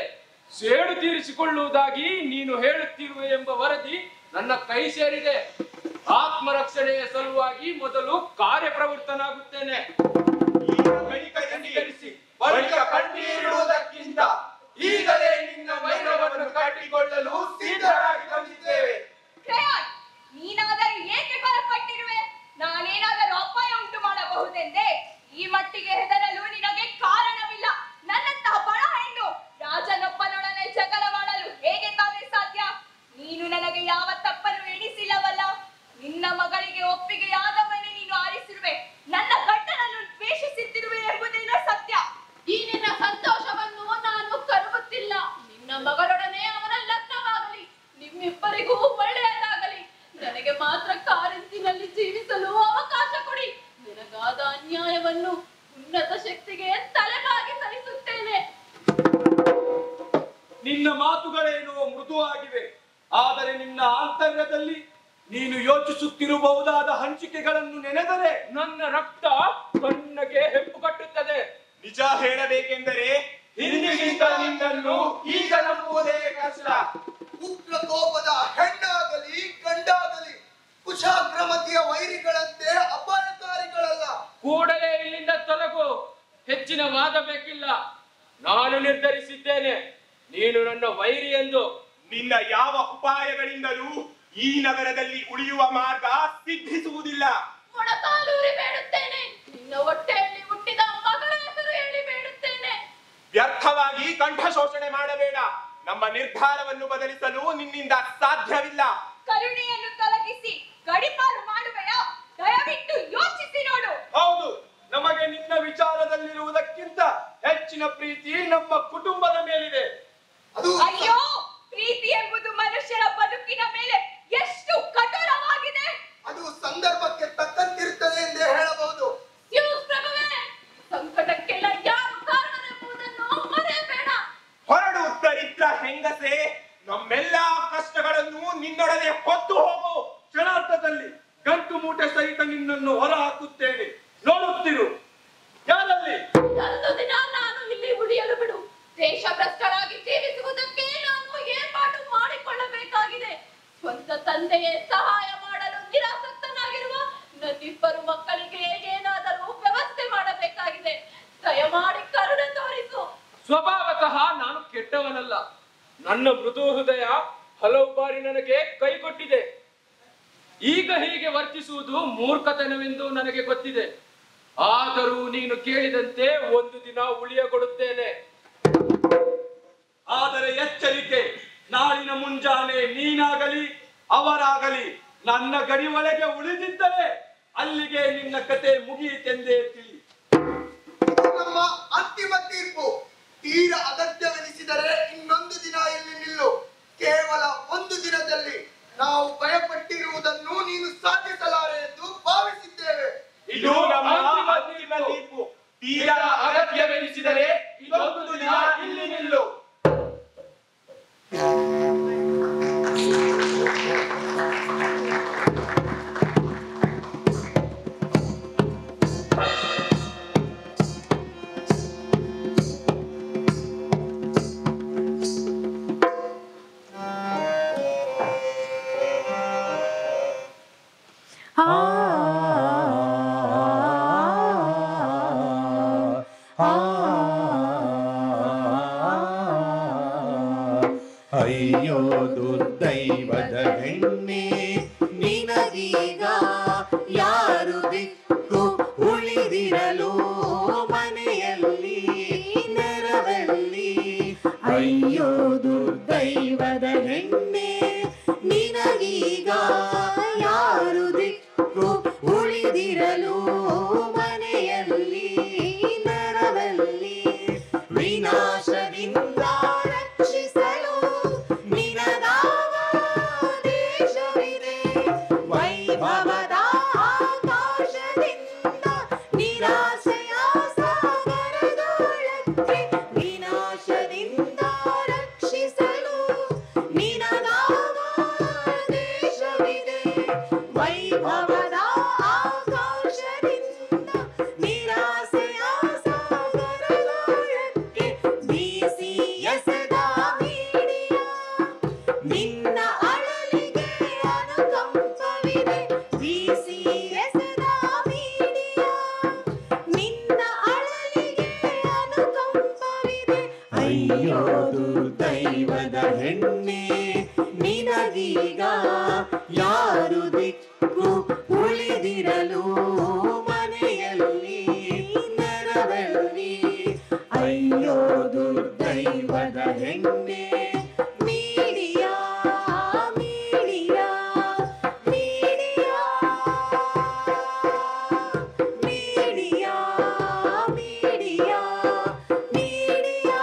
ಸೇಡು ತೀರಿಸಿಕೊಳ್ಳುವುದಾಗಿ ನೀನು ಹೇಳುತ್ತಿರುವೆ ಎಂಬ ವರದಿ ನನ್ನ ಕೈ ಸೇರಿದೆ. ಆತ್ಮರಕ್ಷಣೆಯ ಸಲುವಾಗಿ ಮೊದಲು ಕಾರ್ಯಪ್ರವೃತ್ತನಾಗುತ್ತೇನೆ. ಈಗ ಕೈಕರಿಸಿ ಬಳಿಕ ಕಣ್ಣೀರಿಡುವುದಕ್ಕಿಂತ ಈಗಲೇ ನಿನ್ನ ವೈರವನ್ನು ಕಟ್ಟಿಕೊಳ್ಳಲು ಸಿದ್ಧರಾಗಿ ಬಂದಿದ್ದೇವೆ. ಕ್ರೇಯಾನ್, ನೀನಾದರೂ ಏಕೆ ಭಯಪಟ್ಟಿರುವೆ? ನಾನೇನಾದರೂ ಅಪಾಯ ಉಂಟು ಮಾಡಬಹುದೆಂದೇ? ಈ ಮಟ್ಟಿಗೆ ಹೆದರಲು ನಿನಗೆ ಕಾರಣವಿಲ್ಲ. ನನ್ನಂತಹ ಬಡ ಹೆಣ್ಣು ರಾಜನೊಬ್ಬನೊಡನೆ ಜಗಳ ಮಾಡಲು ಹೇಗೆ ತಾನೇ ಸಾಧ್ಯ? ನೀನು ನನಗೆ ಯಾವ ತಪ್ಪನ್ನು ಎಣಿಸಿಲ್ಲವಲ್ಲ. ನಿನ್ನ ಮಗಳಿಗೆ ಒಪ್ಪಿಗೆಯಾದವನೇ ನೀನು ಆರಿಸಿರುವೆ. ನನ್ನ ಗಂಡನನ್ನು ದ್ವೇಷಿಸುತ್ತಿರುವೆ ಎಂಬುದೇನೋ ಸತ್ಯ. ಈ ನಿನ್ನ ಸಂತೋಷವನ್ನು ನಾನು ಕರುಗುತ್ತಿಲ್ಲ. ನಿನ್ನ ನಿನ್ನ ಮಾತುಗಳೇನೋ ಮೃದುವಾಗಿವೆ, ಆದರೆ ನಿನ್ನ ಆಂತರ್ಯದಲ್ಲಿ ನೀನು ಯೋಚಿಸುತ್ತಿರಬಹುದಾದ ಹಂಚಿಕೆಗಳನ್ನು ನೆನೆದರೆ ನನ್ನ ರಕ್ತ ಕಣ್ಣಗೆ ಹೆಪ್ಪು ಕಟ್ಟುತ್ತದೆ. ನಿಜ ಹೇಳಬೇಕೆಂದರೆ ಹಿಂದಿಗಿಂತ ನಿನ್ನನ್ನು ಈಗ ನಂಬುವುದೇ ಕಷ್ಟ. ಉಗ್ರ ಕೋಪದ ಹೆಣ್ಣಾಗಲಿ ಗಂಡಾಗಲಿ ಕುಶಾಗ್ರಮತಿಯ ವೈರಿಗಳಂತೆ ಅಪಾಯಕಾರಿಗಳಲ್ಲ. ಕೂಡಲೇ ಇಲ್ಲಿಂದ ತೊಲಗು. ಹೆಚ್ಚಿನ ವಾದ ಬೇಕಿಲ್ಲ. ನಾನು ನಿರ್ಧರಿಸಿದ್ದೇನೆ, ನೀನು ನನ್ನ ವೈರಿ ಎಂದು. ನಿನ್ನ ಯಾವ ಉಪಾಯಗಳಿಂದಲೂ ಈ ನಗರದಲ್ಲಿ ಉಳಿಯುವ ಮಾರ್ಗ ಸಿದ್ಧಿಸುವುದಿಲ್ಲ. ಮೊಣಕಾಲೂರಿ ಬೇಡುತ್ತೇನೆ, ನಿನ್ನ ಹೊಟ್ಟೆಯಲ್ಲಿ ಹುಟ್ಟಿದ ಮಗಳ ಹೆಸರು ಹೇಳಿ ಬೇಡುತ್ತೇನೆ. ವ್ಯರ್ಥವಾಗಿ ಕಂಠ ಶೋಷಣೆ ಮಾಡಬೇಡ. ನಮ್ಮ ನಿರ್ಧಾರವನ್ನು ಬದಲಿಸಲು ನಿನ್ನಿಂದ ಸಾಧ್ಯವಿಲ್ಲ. ಕರುಣೆಯನ್ನು ತೊಲಗಿಸಿ ಗಡಿಪಾರು ಮಾಡುವೆಯಾ? ದಯವಿಟ್ಟು ಯೋಚಿಸಿ ನೋಡು. ಹೌದು, ನಮಗೆ ನಿನ್ನ ವಿಚಾರದಲ್ಲಿರುವುದಕ್ಕಿಂತ ಹೆಚ್ಚಿನ ಪ್ರೀತಿ ನಮ್ಮ ಕುಟುಂಬದ ಮೇಲಿದೆ. ಅದು ಅಯ್ಯೋ, ಪ್ರೀತಿ ಎಂಬುದು ಮನುಷ್ಯರ ಬದುಕಿನ ಮೇಲೆ ಎಷ್ಟು ಕಠೋರವಾಗಿದೆ. ಅದು ಸಂದರ್ಭಕ್ಕೆ ತಕ್ಕಂತಿರುತ್ತದೆ ಎಂದೇ ಹೇಳಬಹುದು. ಪ್ರಭುವೇ, ಸಂಕಟಕ್ಕೆಲ್ಲ ಯಾರು ಕಾರಣನೆಂಬುದನ್ನು ಮರೆಯಬೇಡ. ಹೊರಡು ದರಿದ್ರ ಹೆಂಗಸೆ, ನಮ್ಮೆಲ್ಲಾ ಕಷ್ಟಗಳನ್ನು ನಿನ್ನೊಡನೆ ಹೊತ್ತು ಹೋಗು. ಕ್ಷಣಾರ್ಥದಲ್ಲಿ ಗಂಟು ಮೂಟೆ ಸಹಿತ ನಿನ್ನನ್ನು ಹೊರ ಹಾಕುತ್ತೇನೆ. ನೋಡುತ್ತಿರು. ಯಾರಲ್ಲಿ ಒಂದು ದಿನ ನಾನು ಇಲ್ಲಿ ಉಳಿಯಲು ಬಿಡು. ದೇಶ ಭ್ರಷ್ಟರಾಗಿ ಜೀವಿಸುವುದಕ್ಕೆ ನಾನು ಏರ್ಪಾಟು ಮಾಡಿಕೊಳ್ಳಬೇಕಾಗಿದೆ. ಸ್ವಂತ ತಂದೆಯೇ ಸಹಾಯ ಮಾಡಲು ನಿರಾಸಕ್ತನಾಗಿರುವ ನನ್ನಿಬ್ಬರು ಮಕ್ಕಳಿಗೆ ಏನಾದರೂ ವ್ಯವಸ್ಥೆ ಮಾಡಬೇಕಾಗಿದೆ. ದಯಮಾಡಿ ಕರುಣೆ ತೋರಿಸು. ಸ್ವಭಾವತಃ ನಾನು ಕೆಟ್ಟವನಲ್ಲ. ನನ್ನ ಮೃದು ಹೃದಯ ಹಲವು ಬಾರಿ ನನಗೆ ಕೈಕೊಟ್ಟಿದೆ. ಈಗ ಹೀಗೆ ವರ್ತಿಸುವುದು ಮೂರ್ಖತನವೆಂದು ನನಗೆ ಗೊತ್ತಿದೆ. ಆದರೂ ನೀನು ಕೇಳಿದಂತೆ ಒಂದು ದಿನ ಉಳಿಯಗೊಡುತ್ತೇನೆ. ಆದರೆ ಎಚ್ಚರಿಕೆ, ನಾಳಿನ ಮುಂಜಾನೆ ನೀನಾಗಲಿ ಅವರಾಗಲಿ ನನ್ನ ಗಡಿ ಒಳಗೆ ಉಳಿದಿದ್ದರೆ ಅಲ್ಲಿಗೆ ನಿನ್ನ ಕತೆ ಮುಗಿಯಿತೆಂದೇ ತಿಳಿ. ಇದು ನಮ್ಮ ಅಂತಿಮ ತೀರ್ಪು. ತೀರ ಅಗತ್ಯವೆನಿಸಿದರೆ ಇನ್ನೊಂದು ದಿನ ಇಲ್ಲಿ ನಿಲ್ಲು. ಕೇವಲ ಒಂದು ದಿನದಲ್ಲಿ ನಾವು ಭಯಪಟ್ಟಿರುವುದನ್ನು ನೀನು ಸಾಧಿಸಲಾರೆ ಎಂದು ಭಾವಿಸಿದ್ದೇವೆ. ಇದು ನಮ್ಮ ಅಂತಿಮ ತೀರ್ಪು. ತೀರಾ ಅಗತ್ಯವೆನಿಸಿದರೆ ಇದೊಂದು ದಿನ ಇಲ್ಲಿ ನಿಲ್ಲು. ಅಯ್ಯೋ ದುರ್ದೈವದ ಹೆಣ್ಣೆ, ನಿನಗೀಗ ಯಾರು ದಿಕ್ಕು ಉಳಿದಿರಲು ಮನೆಯಲ್ಲಿ ನೆರವಲ್ಲಿ. ಅಯ್ಯೋ ದುರ್ದೈವದ ಹೆಣ್ಣೆ, ನಿನಗೀಗ ಯಾರು ದಿಕ್ಕು ಉಳಿದಿರಲು ಮನೆಯಲ್ಲಿ ನೆರವಲ್ಲಿ. ವಿನಾಶದಿಂದ ರಕ್ಷಿಸಲು ನಿನಗಾವ ದೇಶವಿದೆ. ವೈಭವದ ಆಕಾಶದಿಂದ ನಿರಾಸೆಯ ಸಾಗರದೊಳಕ್ಕೆ. ವಿನಾಶದಿಂದ ರಕ್ಷಿಸಲು ನಿನಗಾವ ದೇಶವಿದೆ. ವೈಭವದ ಆಕಾಶದಿಂದ ನಿರಾಸೆಯ ಸಾಗರದೊಳಕ್ಕೆ. ಬೀಸಿ ಎಸೆದ ಮೀಡಿಯ ನಿನ್ನ ಅಳಲಿಗೆ ಅನುಕಂಪವಿದೆ. ಬೀಸಿ ಎಸೆದ ಮೀಡಿಯ ನಿನ್ನ ಅಳಲಿಗೆ ಅನುಕಂಪವಿದೆ. ಅಯ್ಯೋ ದುರ್ದೈವದ ಹೆಣ್ಣೆ, ನಿನಗೀಗ ಯಾರು ದಿಕ್ಕು ಉಳಿದಿರಲು ಮನೆಯಲ್ಲಿ ನೆರವಲ್ಲಿ. ಅಯ್ಯೋ ದುರ್ದೈವದ ಹೆಣ್ಣೆ. Media media media media media media.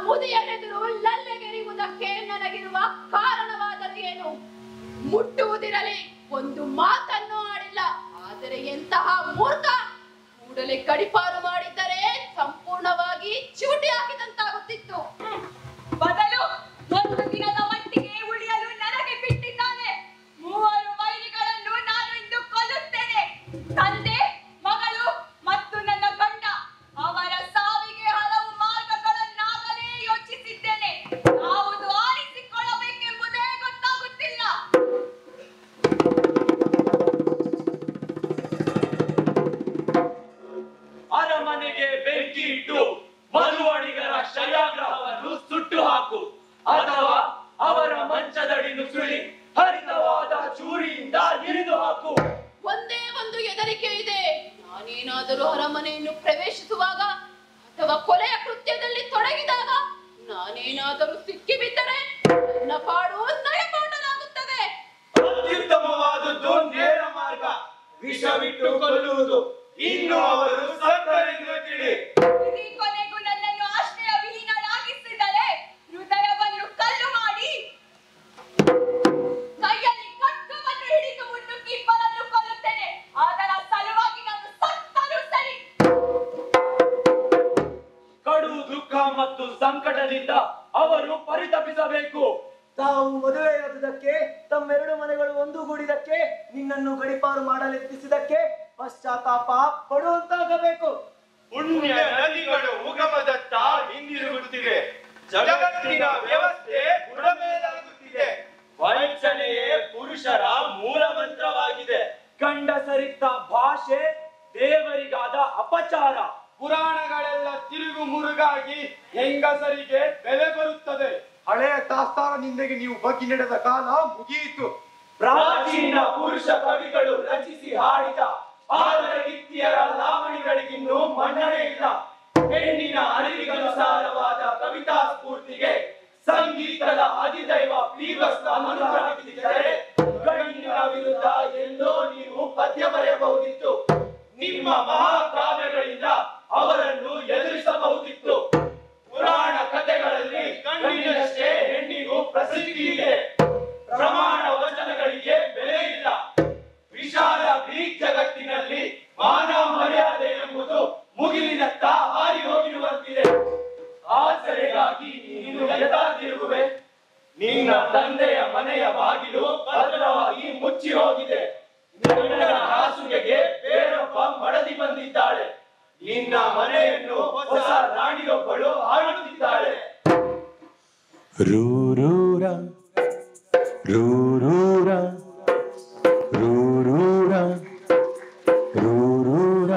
ಮುದಿಯನೆದುರು ಲಲ್ಲೆಗೆರಿಯುವುದಕ್ಕೆ ನನಗಿರುವ ಕಾರಣವಾದರೂ ಏನು? ಮುಟ್ಟುವುದಿರಲಿ, ಒಂದು ಮಾತನ್ನು ಆಡಿಲ್ಲ. ಆದರೆ ಎಂತಹ ಮೂರ್ಖ! ಕೂಡಲೇ ಗಡಿಪಾರು ಮಾಡಿದ್ದರೆ ಸಂಪೂರ್ಣವಾಗಿ ಚೂಟಿ ಹಾಕಿದಂತಾಗುತ್ತಿತ್ತು. ಬದಲು ಒಂದು ದಿನದ ಮಟ್ಟಿಗೆ ಉಳಿಯಲು ನನಗೆ ಬಿಟ್ಟಿದ್ದಾನೆ. 3 ವೈರಿಗಳನ್ನು ನಾನು ಇಂದು ಕೊಲ್ಲುತ್ತೇನೆ. ತಂದೆ, ಮಗಳು ಮತ್ತು ನನ್ನ ಗಂಡ. ಅವರ ಸಾವಿಗೆ ಹಲವು ಮಾರ್ಗಗಳನ್ನಾಗಲೇ ಯೋಚಿಸಿದ್ದೇನೆ. ಯಾವುದು ಆರಿಸಿಕೊಳ್ಳಬೇಕೆಂಬುದೇ ಗೊತ್ತಾಗುತ್ತಿಲ್ಲ. ಅರಮನೆಗೆ ಬೆಂಕಿ ಇಟ್ಟು ಮಧುವಣಿಗರ ಶಯಾಗ್ರಹವನ್ನು ಸುಟ್ಟು ಹಾಕು, ಅಥವಾ ಅವರ ಮಂಚದಡಿ ನುಸುಳಿ ಹರಿತವಾದ ಚೂರಿಯಿಂದ ಇರಿದು ಹಾಕು. ಒಂದೇ ಒಂದು ಹೆದರಿಕೆ ಇದೆ. ನಾನೇನಾದರೂ ಅರಮನೆಯನ್ನು ಪ್ರವೇಶಿಸುವಾಗ ಅಥವಾ ಕೊಲೆಯ ಕೃತ್ಯದಲ್ಲಿ ತೊಡಗಿದಾಗ ನಾನೇನಾದರೂ ಸಿಕ್ಕಿಬಿದ್ದರೆ ನನ್ನ ಪಾಡು ನಯಪಾಟಲಾಗುತ್ತದೆ. ಅತ್ಯುತ್ತಮವಾದದ್ದು ನೇರ ಮಾರ್ಗ, ವಿಷವಿಟ್ಟು ಕೊಲ್ಲುವುದು. ಇನ್ನು ಅವರು ಸತ್ತರೆಂದು ತಿಳಿ. ಕೊನೆಗೂ ನನ್ನನ್ನು ಆಶ್ರಯ ವಿಹೀನಳಾಗಿಸಿದರೆ ಹೃದಯವನ್ನು ಕಲ್ಲು ಮಾಡಿ ಕೈಯಲ್ಲಿ ಖಡ್ಗವನ್ನು ಹಿಡಿದು ಮುನ್ನುಗ್ಗಿ ಇಬ್ಬರನ್ನು ಕೊಲ್ಲುತ್ತೇನೆ. ಅದರ ಸಲುವಾಗಿ ನಾನು ಸತ್ತರೂ ಸರಿ. ಕಡು ದುಃಖ ಮತ್ತು ಸಂಕಟದಿಂದ ಅವರು ಪರಿತಪಿಸಬೇಕು. ತಾವು ಮದುವೆಯಾದುದಕ್ಕೆ, ತಮ್ಮೆರಡು ಮನೆಗಳು ಒಂದುಗೂಡಿದಕ್ಕೆ, ನಿನ್ನನ್ನು ಗಡಿಪಾರು ಮಾಡಲೆತ್ತಿಸಿದಕ್ಕೆ ಪಶ್ಚಾತ್ತಾಪ ಪಡುವಂತಾಗಬೇಕು. ಪುಣ್ಯ ನದಿಗಳು ಉಗಮದತ್ತ ಹಿಂದಿರುಗುತ್ತಿವೆ. ಜಗತ್ತಿನ ವ್ಯವಸ್ಥೆ ಬುಡಮೇಲಾಗುತ್ತಿದೆ. ವಂಚನೆಯೇ ಪುರುಷರ ಮೂಲ ಮಂತ್ರವಾಗಿದೆ. ಗಂಡಸರಿದ್ದ ಭಾಷೆ ದೇವರಿಗಾದ ಅಪಚಾರ. ಪುರಾಣಗಳೆಲ್ಲ ತಿರುಗು ಮುರುಗಾಗಿ ಹೆಂಗಸರಿಗೆ ಬೆಲೆ ಬರುತ್ತದೆ. ಹಳೆಯ ದಾಸ್ತಾನಿಂದೆಗೆ ನೀವು ಬಗ್ಗಿ ನಡೆದ ಕಾಲ ಮುಗಿಯಿತು. ಪ್ರಾಚೀನ ಪುರುಷ ಕವಿಗಳು ರಚಿಸಿ ಹಾಡಿದ ಆದರಗಿತ್ತಿಯರ ಲಾವಣಿಗಳಿಗಿನ್ನೂ ಮನ್ನಣೆ ಇಲ್ಲ. ಹೆಣ್ಣಿನ ಅರಿವಿಗನುಸಾರವಾದ ಕವಿತಾ ಸ್ಫೂರ್ತಿಗೆ ಸಂಗೀತದ ಅಧಿದೈವ ಪೀವಸ್ನ ಅನುಗ್ರಹಿಸಿದರೆ ಗಂಡಿನ ವಿರುದ್ಧ ಎಲ್ಲೋ ನೀವು ಪದ್ಯ ಬರೆಯಬಹುದಿತ್ತು. ನಿಮ್ಮ ಮಹಾಕಾವ್ಯಗಳಿಂದ ಅವರನ್ನು ಎದುರಿಸಬಹುದಿತ್ತು. ಪುರಾಣ ಕಥೆಗಳಲ್ಲಿ ಗಂಡಿನಷ್ಟೇ ಹೆಣ್ಣಿಗೂ ಪ್ರಸಿದ್ಧಿ ಇದೆ. ಪ್ರಮಾಣ ವಚನಗಳಿಗೆ ಬೆಲೆ ಇಲ್ಲ. ವಿಶಾಲ ಗ್ರೀಕ್ ಜಗತ್ತಿನಲ್ಲಿ ಮಾನ ಮರ್ಯಾದೆ ಎಂಬುದು ಮುಗಿಲಿನತ್ತ ಹಾರಿ ಹೋಗಿರುವಂತಿದೆ. ಆಸರೆಗಾಗಿ ನೀನು ಎದ್ದಾದಿರುವೆ. ನಿನ್ನ ತಂದೆಯ ಮನೆಯ ಬಾಗಿಲು ಭದ್ರವಾಗಿ ಮುಚ್ಚಿ ಹೋಗಿದೆ. ಗಂಡನ ಹಾಸುಗೆಗೆ ಬೇರೊಬ್ಬ ಮಡದಿ ಬಂದಿದ್ದಾಳೆ. ನಿನ್ನ ಮನೆಯನ್ನು ಹೊಸ ರಾಣಿಯೊಬ್ಬಳು ಆಳುತ್ತಿದ್ದಾಳೆ. ರೂರೂರ ರೂರೂರ ರೂರೂರ ರೂರೂರ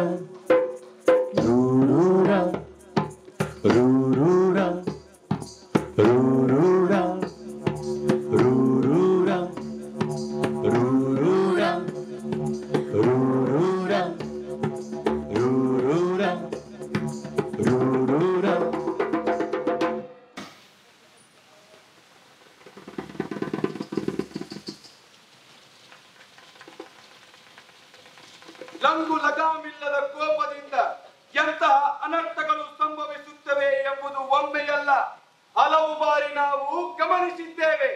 ರೂರೂರ ರೂರೂರ ರೂರೂರ ರೂರೂರ ರೂರೂರ ರೂರೂರ ರೂರೂರ ರೂರೂರ. ಲಂಗು ಲಗಾಮಿಲ್ಲದ ಕೋಪದಿಂದ ಎಂತಹ ಅನರ್ಥಗಳು ಸಂಭವಿಸುತ್ತವೆ ಎಂಬುದು ಒಮ್ಮೆಯಲ್ಲ, ಹಲವು ಬಾರಿ ನಾವು ಗಮನಿಸಿದ್ದೇವೆ.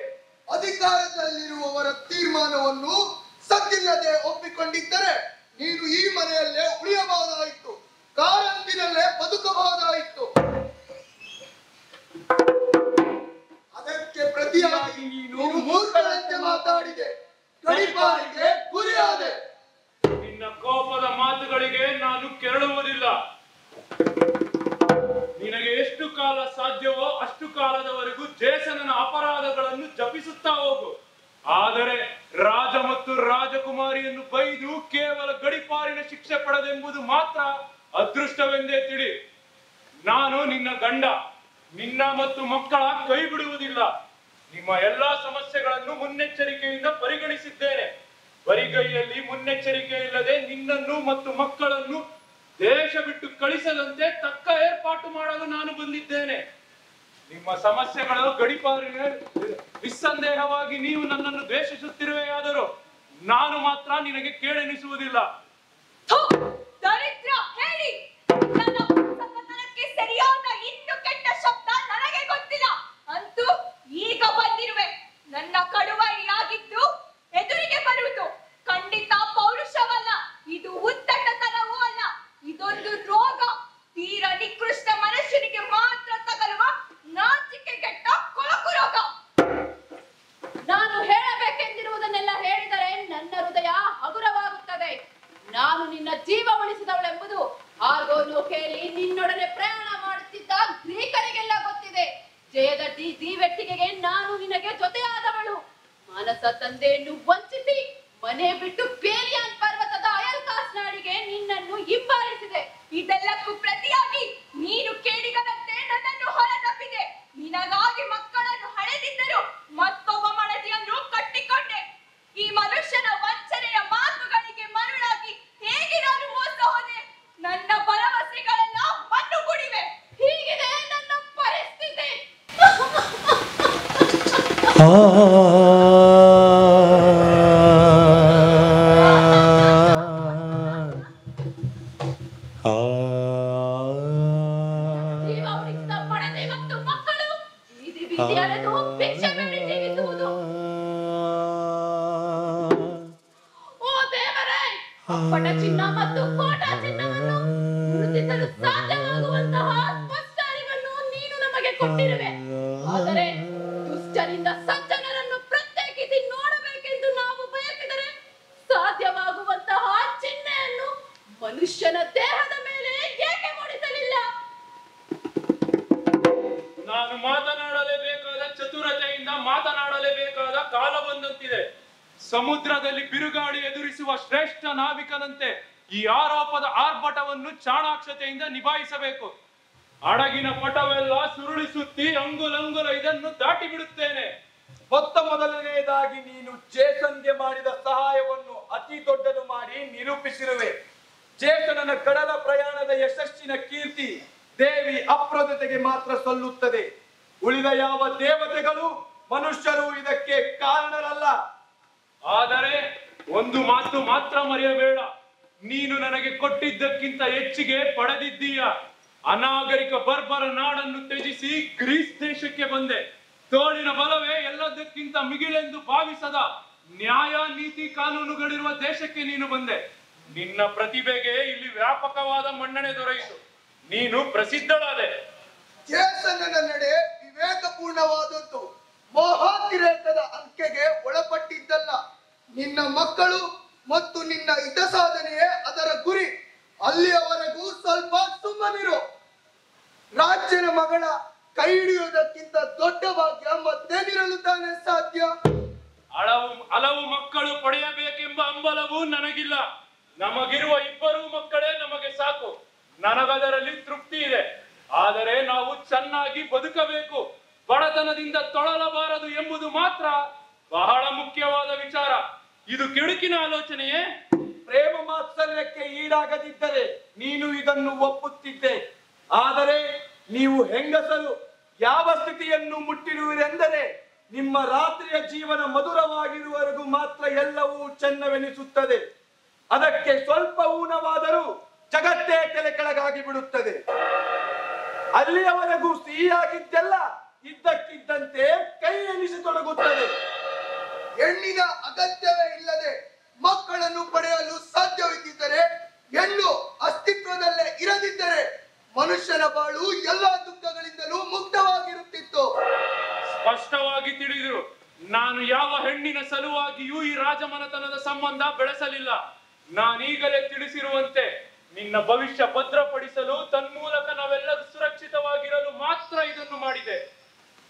ಅಧಿಕಾರದಲ್ಲಿರುವವರ ತೀರ್ಮಾನವನ್ನು ಸದ್ದಿಲ್ಲದೆ ಒಪ್ಪಿಕೊಂಡಿದ್ದರೆ ನೀನು ಈ ಮನೆಯಲ್ಲೇ ಉಳಿಯಬಹುದಾಯಿತು, ಕಾರಂತಿನಲ್ಲೇ ಬದುಕಬಹುದಾಯಿತು. ಅದಕ್ಕೆ ಪ್ರತಿಯಾಗಿ ನೀನು ಮೂರ್ಖರಂತೆ ಮಾತಾಡಿದೆ, ಗಡಿಪಾರಿಗೆ ಗುರಿಯಾದೆ. ನಿನ್ನ ಕೋಪದ ಮಾತುಗಳಿಗೆ ನಾನು ಕೆರಳುವುದಿಲ್ಲ. ನಿನಗೆ ಎಷ್ಟು ಕಾಲ ಸಾಧ್ಯವೋ ಅಷ್ಟು ಕಾಲದವರೆಗೂ ಜೇಸನನ ಅಪರಾಧಗಳನ್ನು ಜಪಿಸುತ್ತಾ ಹೋಗು. ಆದರೆ ರಾಜ ಮತ್ತು ರಾಜಕುಮಾರಿಯನ್ನು ಬೈದು ಕೇವಲ ಗಡಿಪಾರಿನ ಶಿಕ್ಷೆ ಪಡೆದೆಂಬುದು ಮಾತ್ರ ಅದೃಷ್ಟವೆಂದೇ ತಿಳಿ. ನಾನು ನಿನ್ನ ಗಂಡ, ನಿನ್ನ ಮತ್ತು ಮಕ್ಕಳ ಕೈ ಬಿಡುವುದಿಲ್ಲ. ನಿಮ್ಮ ಎಲ್ಲಾ ಸಮಸ್ಯೆಗಳನ್ನು ಮುನ್ನೆಚ್ಚರಿಕೆಯಿಂದ ಪರಿಗಣಿಸಿದ್ದೇನೆ. ಬರಿಗೈಯಲ್ಲಿ ಮುನ್ನೆಚ್ಚರಿಕೆ ಇಲ್ಲದೆ ನಿನ್ನನ್ನು ಮತ್ತು ಮಕ್ಕಳನ್ನು ದೇಶ ಬಿಟ್ಟು ಕಳಿಸದಂತೆ ತಕ್ಕ ಏರ್ಪಾಟು ಮಾಡಲು ನಾನು ಬಂದಿದ್ದೇನೆ. ನಿಮ್ಮ ಸಮಸ್ಯೆಗಳು ಗಡಿಪಾರಿನ ನಿಸ್ಸಂದೇಹವಾಗಿ ನೀವು ನನ್ನನ್ನು ದ್ವೇಷಿಸುತ್ತಿರುವೆಯಾದರೂ ನಾನು ಮಾತ್ರ ನಿನಗೆ ಕೇಳೆನಿಸುವುದಿಲ್ಲ. ದರಿದ್ರ ಹೇಳಿ, ನನ್ನ ಸತತನಕ್ಕೆ ಸರಿಯಾದ ಇನ್ನು ಕೆಟ್ಟ ಶಬ್ದ ನನಗೆ ದೀವೆಟ್ಟಿಗೆಗೆ ನಾನು ನಿನಗೆ ಜೊತೆಯಾದವಳು. ಮಾನಸ ತಂದೆಯನ್ನು ವಂಚಿಸಿ ಮನೆ ಬಿಟ್ಟು ಬೇಲಿಯಾನ್ ಪರ್ವತದ ಅಯಲ್ಕಾಸ್ ನಾಡಿಗೆ ನಿನ್ನನ್ನು ಹಿಂಬಾಲಿಸಿದೆ. ಇದೆಲ್ಲಕ್ಕೂ ಪ್ರತಿಯಾಗಿ ನೀನು ಕೇಡಿಗರಂತೆ ನನ್ನನ್ನು ಹೊರತಪ್ಪಿದೆ. ನಿನಗಾಗಿ ಮಕ್ಕಳನ್ನು ಹಳೆದಿದ್ದರು ಮತ್ತೊಬ್ಬ ಮಡದಿಯನ್ನು ಕಟ್ಟಿಕೊಂಡೆ. ಈ ಮನುಷ್ಯನ ವಂಚನೆಯ ಮಾತುಗಳಿಗೆ ಮರುಳಾಗಿ ಹೇಗೆ ನಾನು ಮೋಸ ಹೋದೆ? ನನ್ನ ಭರವಸೆಗಳೆಲ್ಲ ಮಣ್ಣು ಕುಡಿವೆ. ಹೀಗಿದೆ ನನ್ನ ಪರಿಸ್ಥಿತಿ. ಅಪ್ಪಟ ಚಿನ್ನ ಮತ್ತು ಕೋಟ ಚಿನ್ನವನ್ನು ಗುರುತಿಸಲು ಸಾಧ್ಯವಾಗುವಂತಹ ಸ್ಪಷ್ಟ ಅರಿವನ್ನು ನೀನು ನಮಗೆ ಕೊಟ್ಟಿರುವೆ. ಆದರೆ ದುಷ್ಟರಿಂದ ಸಜ್ಜನರನ್ನು ಪ್ರತ್ಯೇಕಿಸಿ ನೋಡಬೇಕೆಂದು ನಾವು ಬಯಸಿದರೆ ಸಾಧ್ಯವಾಗುವಂತಹ ಚಿಹ್ನೆಯನ್ನು ಮನುಷ್ಯನ ದೇಹದ ಮೇಲೆ ಏಕೆ ಮೂಡಿಸಲಿಲ್ಲ? ನಾನು ಮಾತನಾಡಲೇಬೇಕಾದ ಚತುರತೆಯಿಂದ ಮಾತನಾಡಲೇಬೇಕಾದ ಕಾಲ ಬಂದಂತಿದೆ. ಸಮುದ್ರದಲ್ಲಿ ಬಿರುಗಾಳಿ ಎದುರಿಸುವ ಶ್ರೇಷ್ಠ ನಾವಿಕನಂತೆ ಈ ಆರೋಪದ ಆರ್ಭಟವನ್ನು ಚಾಣಾಕ್ಷತೆಯಿಂದ ನಿಭಾಯಿಸಬೇಕು. ಹಡಗಿನ ಪಟವೆಲ್ಲ ಸುರುಳಿಸುತ್ತಿ ಅಂಗುಲಂಗುಲ ಇದನ್ನು ದಾಟಿ ಬಿಡುತ್ತೇನೆ. ಮೊದಲನೆಯದಾಗಿ ನೀನು ಜೇಸನ್ಗೆ ಮಾಡಿದ ಸಹಾಯವನ್ನು ಅತಿ ದೊಡ್ಡದು ಮಾಡಿ ನಿರೂಪಿಸಿರುವೆ. ಜೇಸನನ ಕಡಲ ಪ್ರಯಾಣದ ಯಶಸ್ಸಿನ ಕೀರ್ತಿ ದೇವಿ ಅಪ್ರದತೆಗೆ ಮಾತ್ರ ಸಲ್ಲುತ್ತದೆ. ಉಳಿದ ಯಾವ ದೇವತೆಗಳು ಮನುಷ್ಯರು ಇದಕ್ಕೆ ಕಾರಣರಲ್ಲ. ಆದರೆ ಒಂದು ಮಾತು ಮಾತ್ರ ಮರೆಯಬೇಡ, ನೀನು ನನಗೆ ಕೊಟ್ಟಿದ್ದಕ್ಕಿಂತ ಹೆಚ್ಚಿಗೆ ಪಡೆದಿದ್ದೀಯ. ಅನಾಗರಿಕ ಬರ್ಬರ ನಾಡನ್ನು ತ್ಯಜಿಸಿ ಗ್ರೀಸ್ ದೇಶಕ್ಕೆ ಬಂದೆ. ತೋಳಿನ ಬಲವೇ ಎಲ್ಲದಕ್ಕಿಂತ ಮಿಗಿಲೆಂದು ಭಾವಿಸದ ನ್ಯಾಯ ನೀತಿ ಕಾನೂನುಗಳಿರುವ ದೇಶಕ್ಕೆ ನೀನು ಬಂದೆ. ನಿನ್ನ ಪ್ರತಿಭೆಗೆ ಇಲ್ಲಿ ವ್ಯಾಪಕವಾದ ಮನ್ನಣೆ ದೊರೆಯಿತು. ನೀನು ಪ್ರಸಿದ್ಧಳಾದೆ. ಜೇಸನನ ನಡೆ ವಿವೇಕಪೂರ್ಣವಾದದ್ದು, ಮೋಹಾತಿರೇಕದ ಅಂಕೆಗೆ ಒಳಪಟ್ಟಿದ್ದಲ್ಲ. ನಿನ್ನ ಮಕ್ಕಳು ಮತ್ತು ನಿನ್ನ ಹಿತ ಸಾಧನೆಯೇ ಅದರ ಗುರಿ. ಅಲ್ಲಿಯವರೆಗೂ ಸ್ವಲ್ಪ ಸುಮ್ಮನಿರು. ರಾಜ್ಯನ ಮಗಳ ಕೈ ಹಿಡಿಯುವುದಕ್ಕಿಂತ ದೊಡ್ಡ ಭಾಗ್ಯ ಮತ್ತೇನಿರಲು ತಾನೇ ಸಾಧ್ಯ? ಹಲವು ಮಕ್ಕಳು ಪಡೆಯಬೇಕೆಂಬ ಹಂಬಲವೂ ನನಗಿಲ್ಲ. ನಮಗಿರುವ ಇಬ್ಬರು ಮಕ್ಕಳೇ ನಮಗೆ ಸಾಕು. ನನಗದರಲ್ಲಿ ತೃಪ್ತಿ ಇದೆ. ಆದರೆ ನಾವು ಚೆನ್ನಾಗಿ ಬದುಕಬೇಕು, ಬಡತನದಿಂದ ತೊಳಲಬಾರದು ಎಂಬುದು ಮಾತ್ರ ಬಹಳ ಮುಖ್ಯವಾದ ವಿಚಾರ. ಇದು ಕೆಡುಕಿನ ಆಲೋಚನೆಯೇ? ಪ್ರೇಮ ಮಾತ್ಸರ್ಯಕ್ಕೆ ಈಡಾಗದಿದ್ದರೆ ನೀನು ಇದನ್ನು ಒಪ್ಪುತ್ತಿದ್ದೆ. ಆದರೆ ನೀವು ಹೆಂಗಸರು ಯಾವ ಸ್ಥಿತಿಯನ್ನು ಮುಟ್ಟಿರುವಿರೆಂದರೆ ನಿಮ್ಮ ರಾತ್ರಿಯ ಜೀವನ ಮಧುರವಾಗಿರುವವರೆಗೂ ಮಾತ್ರ ಎಲ್ಲವೂ ಚೆನ್ನವೆನಿಸುತ್ತದೆ. ಅದಕ್ಕೆ ಸ್ವಲ್ಪ ಊನವಾದರೂ ಜಗತ್ತೇ ತಲೆ ಕೆಳಗಾಗಿ ಬಿಡುತ್ತದೆ. ಅಲ್ಲಿಯವರೆಗೂ ಸಿಹಿಯಾಗಿದ್ದೆಲ್ಲ ಇದ್ದಕ್ಕಿದ್ದಂತೆ ಕೈ ಎನಿಸಿತೊಡಗುತ್ತದೆ. ಹೆಣ್ಣಿನ ಅಗತ್ಯವೇ ಇಲ್ಲದೆ ಮಕ್ಕಳನ್ನು ಪಡೆಯಲು ಸಾಧ್ಯವಿದ್ದರೆ, ಹೆಣ್ಣು ಅಸ್ತಿತ್ವದಲ್ಲೇ ಇರದಿದ್ದರೆ ಮನುಷ್ಯನ ಬಾಳು ಎಲ್ಲಾ ದುಃಖಗಳಿಂದಲೂ ಮುಕ್ತವಾಗಿರುತ್ತಿತ್ತು. ಸ್ಪಷ್ಟವಾಗಿ ತಿಳಿದಿರು. ನಾನು ಯಾವ ಹೆಣ್ಣಿನ ಸಲುವಾಗಿಯೂ ಈ ರಾಜಮನೆತನದ ಸಂಬಂಧ ಬೆಳೆಸಲಿಲ್ಲ. ನಾನೀಗಲೇ ತಿಳಿಸಿರುವಂತೆ ನಿನ್ನ ಭವಿಷ್ಯ ಭದ್ರಪಡಿಸಲು ತನ್ಮೂಲಕ ನಾವೆಲ್ಲರೂ ಸುರಕ್ಷಿತವಾಗಿರಲು ಮಾತ್ರ ಇದನ್ನು ಮಾಡಿದೆ.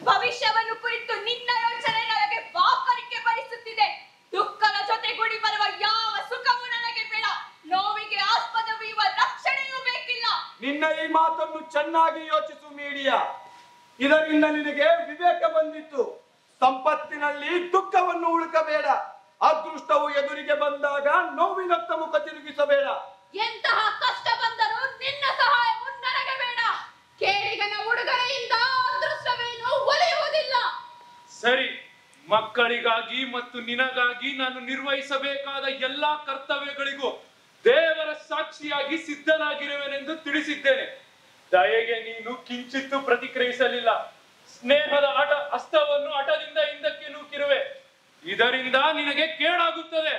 ಭವಿಷ್ಯವನ್ನು ಕುರಿತು ನಿನ್ನ ಯೋಚನೆ ನನಗೆ ವಾಕರಿಕೆ ಬರಿಸುತ್ತಿದೆ. ದುಃಖದ ಜೊತೆಗೂಡಿ ಬರುವ ಯಾವ ಸುಖವೂ ನನಗೆ ಬೇಡ. ನೋವಿಗೆ ಆಸ್ಪದವಿರುವ ರಕ್ಷಣೆಯೂ ಬೇಕಿಲ್ಲ. ನಿನ್ನ ಈ ಮಾತನ್ನು ಚೆನ್ನಾಗಿ ಯೋಚಿಸು ಮೀಡಿಯಾ. ಇದರಿಂದ ನಿನಗೆ ವಿವೇಕ ಬಂದಿತ್ತು. ಸಂಪತ್ತಿನಲ್ಲಿ ದುಃಖವನ್ನು ಹುಡುಕಬೇಡ. ಅದೃಷ್ಟವು ಎದುರಿಗೆ ಬಂದಾಗ ನೋವಿನತ್ತ ಮುಖ ತಿರುಗಿಸಬೇಡ. ಎಂತಹ ಕಷ್ಟ ಬಂದರೂ ನಿನ್ನ ಸಹಾಯವು ನನಗೆ ಬೇಡ. ಕೇಳಿಗನ ಉಡುಗೊರೆಯಿಂದ ಅದೃಷ್ಟವೇನು ಒಲಿಯುವುದಿಲ್ಲ. ಸರಿ, ಮಕ್ಕಳಿಗಾಗಿ ಮತ್ತು ನಿನಗಾಗಿ ನಾನು ನಿರ್ವಹಿಸಬೇಕಾದ ಎಲ್ಲಾ ಕರ್ತವ್ಯಗಳಿಗೂ ದೇವರ ಸಾಕ್ಷಿಯಾಗಿ ಸಿದ್ಧನಾಗಿರುವೆನೆಂದು ತಿಳಿಸಿದ್ದೇನೆ. ದಯೆಗೆ ನೀನು ಕಿಂಚಿತ್ತು ಪ್ರತಿಕ್ರಿಯಿಸಲಿಲ್ಲ. ಸ್ನೇಹದ ಹಸ್ತವನ್ನು ಹಠದಿಂದ ಹಿಂದಕ್ಕೆ ನೂಕಿರುವೆ. ಇದರಿಂದ ನಿನಗೆ ಕೇಡಾಗುತ್ತದೆ.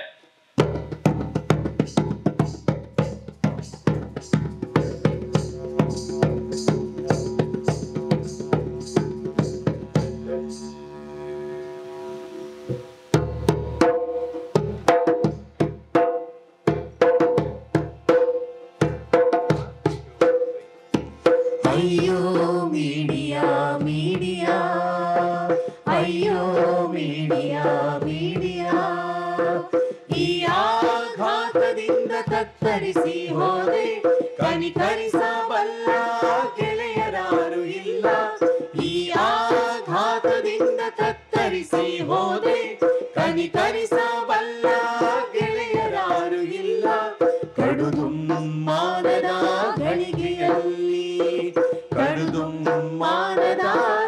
ಅಯ್ಯೋ ಮೀಡಿಯಾ ಮೀಡಿಯಾ ತತ್ತರಿಸಿ ಹೋದೆ ಕನಿಕರಿಸಬಲ್ಲ ಗೆಳೆಯರಾರು ಇಲ್ಲ ಈ ಆಘಾತದಿಂದ ತತ್ತರಿಸಿ ಹೋದೆ ಕನಿಕರಿಸಬಲ್ಲ ಗೆಳೆಯರಾರು ಇಲ್ಲ ಕಡುದುಮ್ಮಾನದ ಗಳಿಗೆಯಲ್ಲಿ ಕಡುದುಮ್ಮಾನದ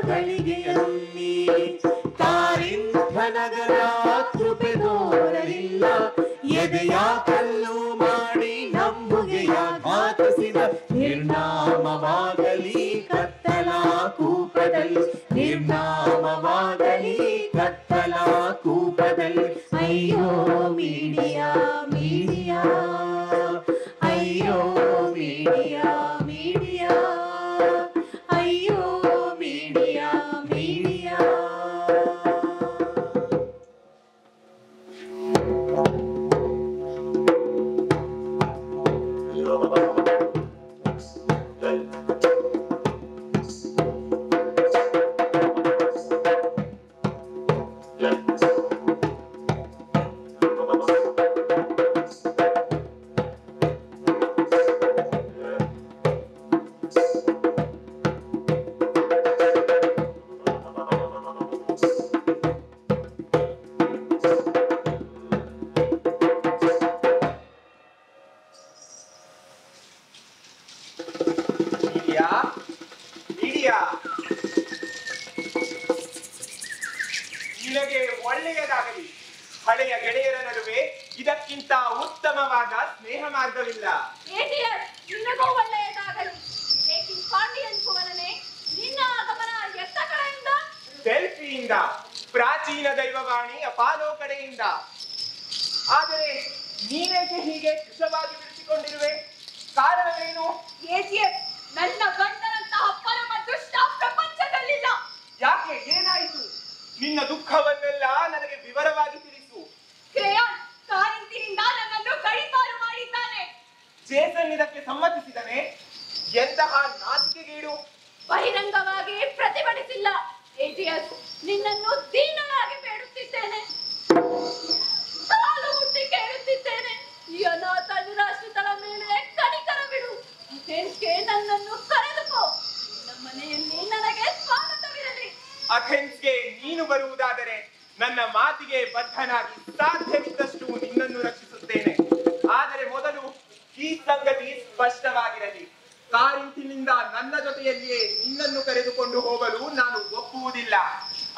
ಗಳಿಗೆಯಲ್ಲಿ ಕಾರಿಂಥ ನಗರ ಕೃಪೆ ತೋರಲಿಲ್ಲ ಎದೆಯ ಕಲ್ಲು ಮಾಡಿ ನಂಬುಗೆಯ ಘಾತಿಸಿದ ನಿರ್ನಾಮವಾಗಲಿ ಕತ್ತಲ ಕೂಪದಲ್ಲಿ ನಿರ್ನಾಮವಾಗಲಿ ಕತ್ತಲ ಕೂಪದಲ್ಲಿ ಅಯ್ಯೋ ಮೀಡಿಯಾ ಮೀಡಿಯಾ ಅಯ್ಯೋ ಮೀಡಿಯಾ ಮೀಡಿಯಾ ಅಯ್ಯೋ ಮೀಡಿಯಾ ಮೀಡಿಯಾ ನಿನಗೆ ಒಳ್ಳೆಯದಾಗಲಿ. ಹಳೆಯ ಗೆಳೆಯರ ನಡುವೆ ಇದಕ್ಕಿಂತ ಉತ್ತಮವಾದ ಸ್ನೇಹ ಮಾರ್ಗವಿಲ್ಲ. ನಿನಗೂ ಒಳ್ಳೆಯದಾಗಲಿ. ನಿನ್ನ ಆಗಮನ ಎತ್ತ ಕಡೆಯಿಂದ? ಡೆಲ್ಫಿಯಿಂದ, ಪ್ರಾಚೀನ ದೈವವಾಣಿ ಅಪಾಲೋ ಕಡೆಯಿಂದ. ಆದರೆ ನೀನೇಕೆ ಹೀಗೆ ಕುಶವಾಗಿ ಬಿಡಿಸಿಕೊಂಡಿರುವೆ? ಕಾರಣವೇನು? ನನ್ನ ಗಂಡನಂತಹ ಪರಮ ದುಷ್ಟ ಪ್ರಪಂಚದಲ್ಲಿಲ್ಲ. ಯಾಕೆ, ಏನಾಯಿತು? ನಿನ್ನ ದುಃಖವನ್ನೆಲ್ಲ ನನಗೆ ವಿವರವಾಗಿ ತಿಳಿಸು. ಕ್ರೇಯಾನ್ ಕಾರಿಂತಿನಿಂದ ನನ್ನನ್ನು ಗಡಿಪಾರು ಮಾಡಿದ್ದಾನೆ. ಜೇಸನ್ ಇದಕ್ಕೆ ಸಮ್ಮತಿಸಿದನೆ? ಎಂತಹ ನಾಚಿಕೆಗೇಡು! ಬಹಿರಂಗವಾಗಿ ಪ್ರತಿಭಟಿಸಿಲ್ಲ. ಏಜಿಯಸ್, ನಿನ್ನನ್ನು ದೀನನಾಗಿ ಬೇಡುತ್ತಿದ್ದೇನೆ, ಕಾಲು ಮುಟ್ಟಿ ಕೇಳುತ್ತಿದ್ದೇನೆ. ಈ ಅನಾಥ ನಿರಾಶ್ರಿತರ ಮೇಲೆ ಕನಿಕರ ಬಿಡು. ಅಥೆನ್ಸ್ಗೆ ನನ್ನನ್ನು ಕರೆದುಕೋ. ನಮ್ಮ ಮನೆಯಲ್ಲಿ ನನಗೆ ಸ್ವಾಗತವಿರಲಿ. ಅಥೆನ್ಸ್ಗೆ ನೀನು ಬರುವುದಾದರೆ ನನ್ನ ಮಾತಿಗೆ ಬದ್ಧನಾಗಿ ಸಾಧ್ಯವಿದ್ದಷ್ಟು ನಿನ್ನನ್ನು ರಕ್ಷಿಸುತ್ತೇನೆ. ಆದರೆ ಮೊದಲು ಈ ಸಂಗತಿ ಸ್ಪಷ್ಟವಾಗಿರಲಿ. ಕಾರಿಂತಿನಿಂದ ನನ್ನ ಜೊತೆಯಲ್ಲಿಯೇ ನಿನ್ನನ್ನು ಕರೆದುಕೊಂಡು ಹೋಗಲು ನಾನು ಒಪ್ಪುವುದಿಲ್ಲ.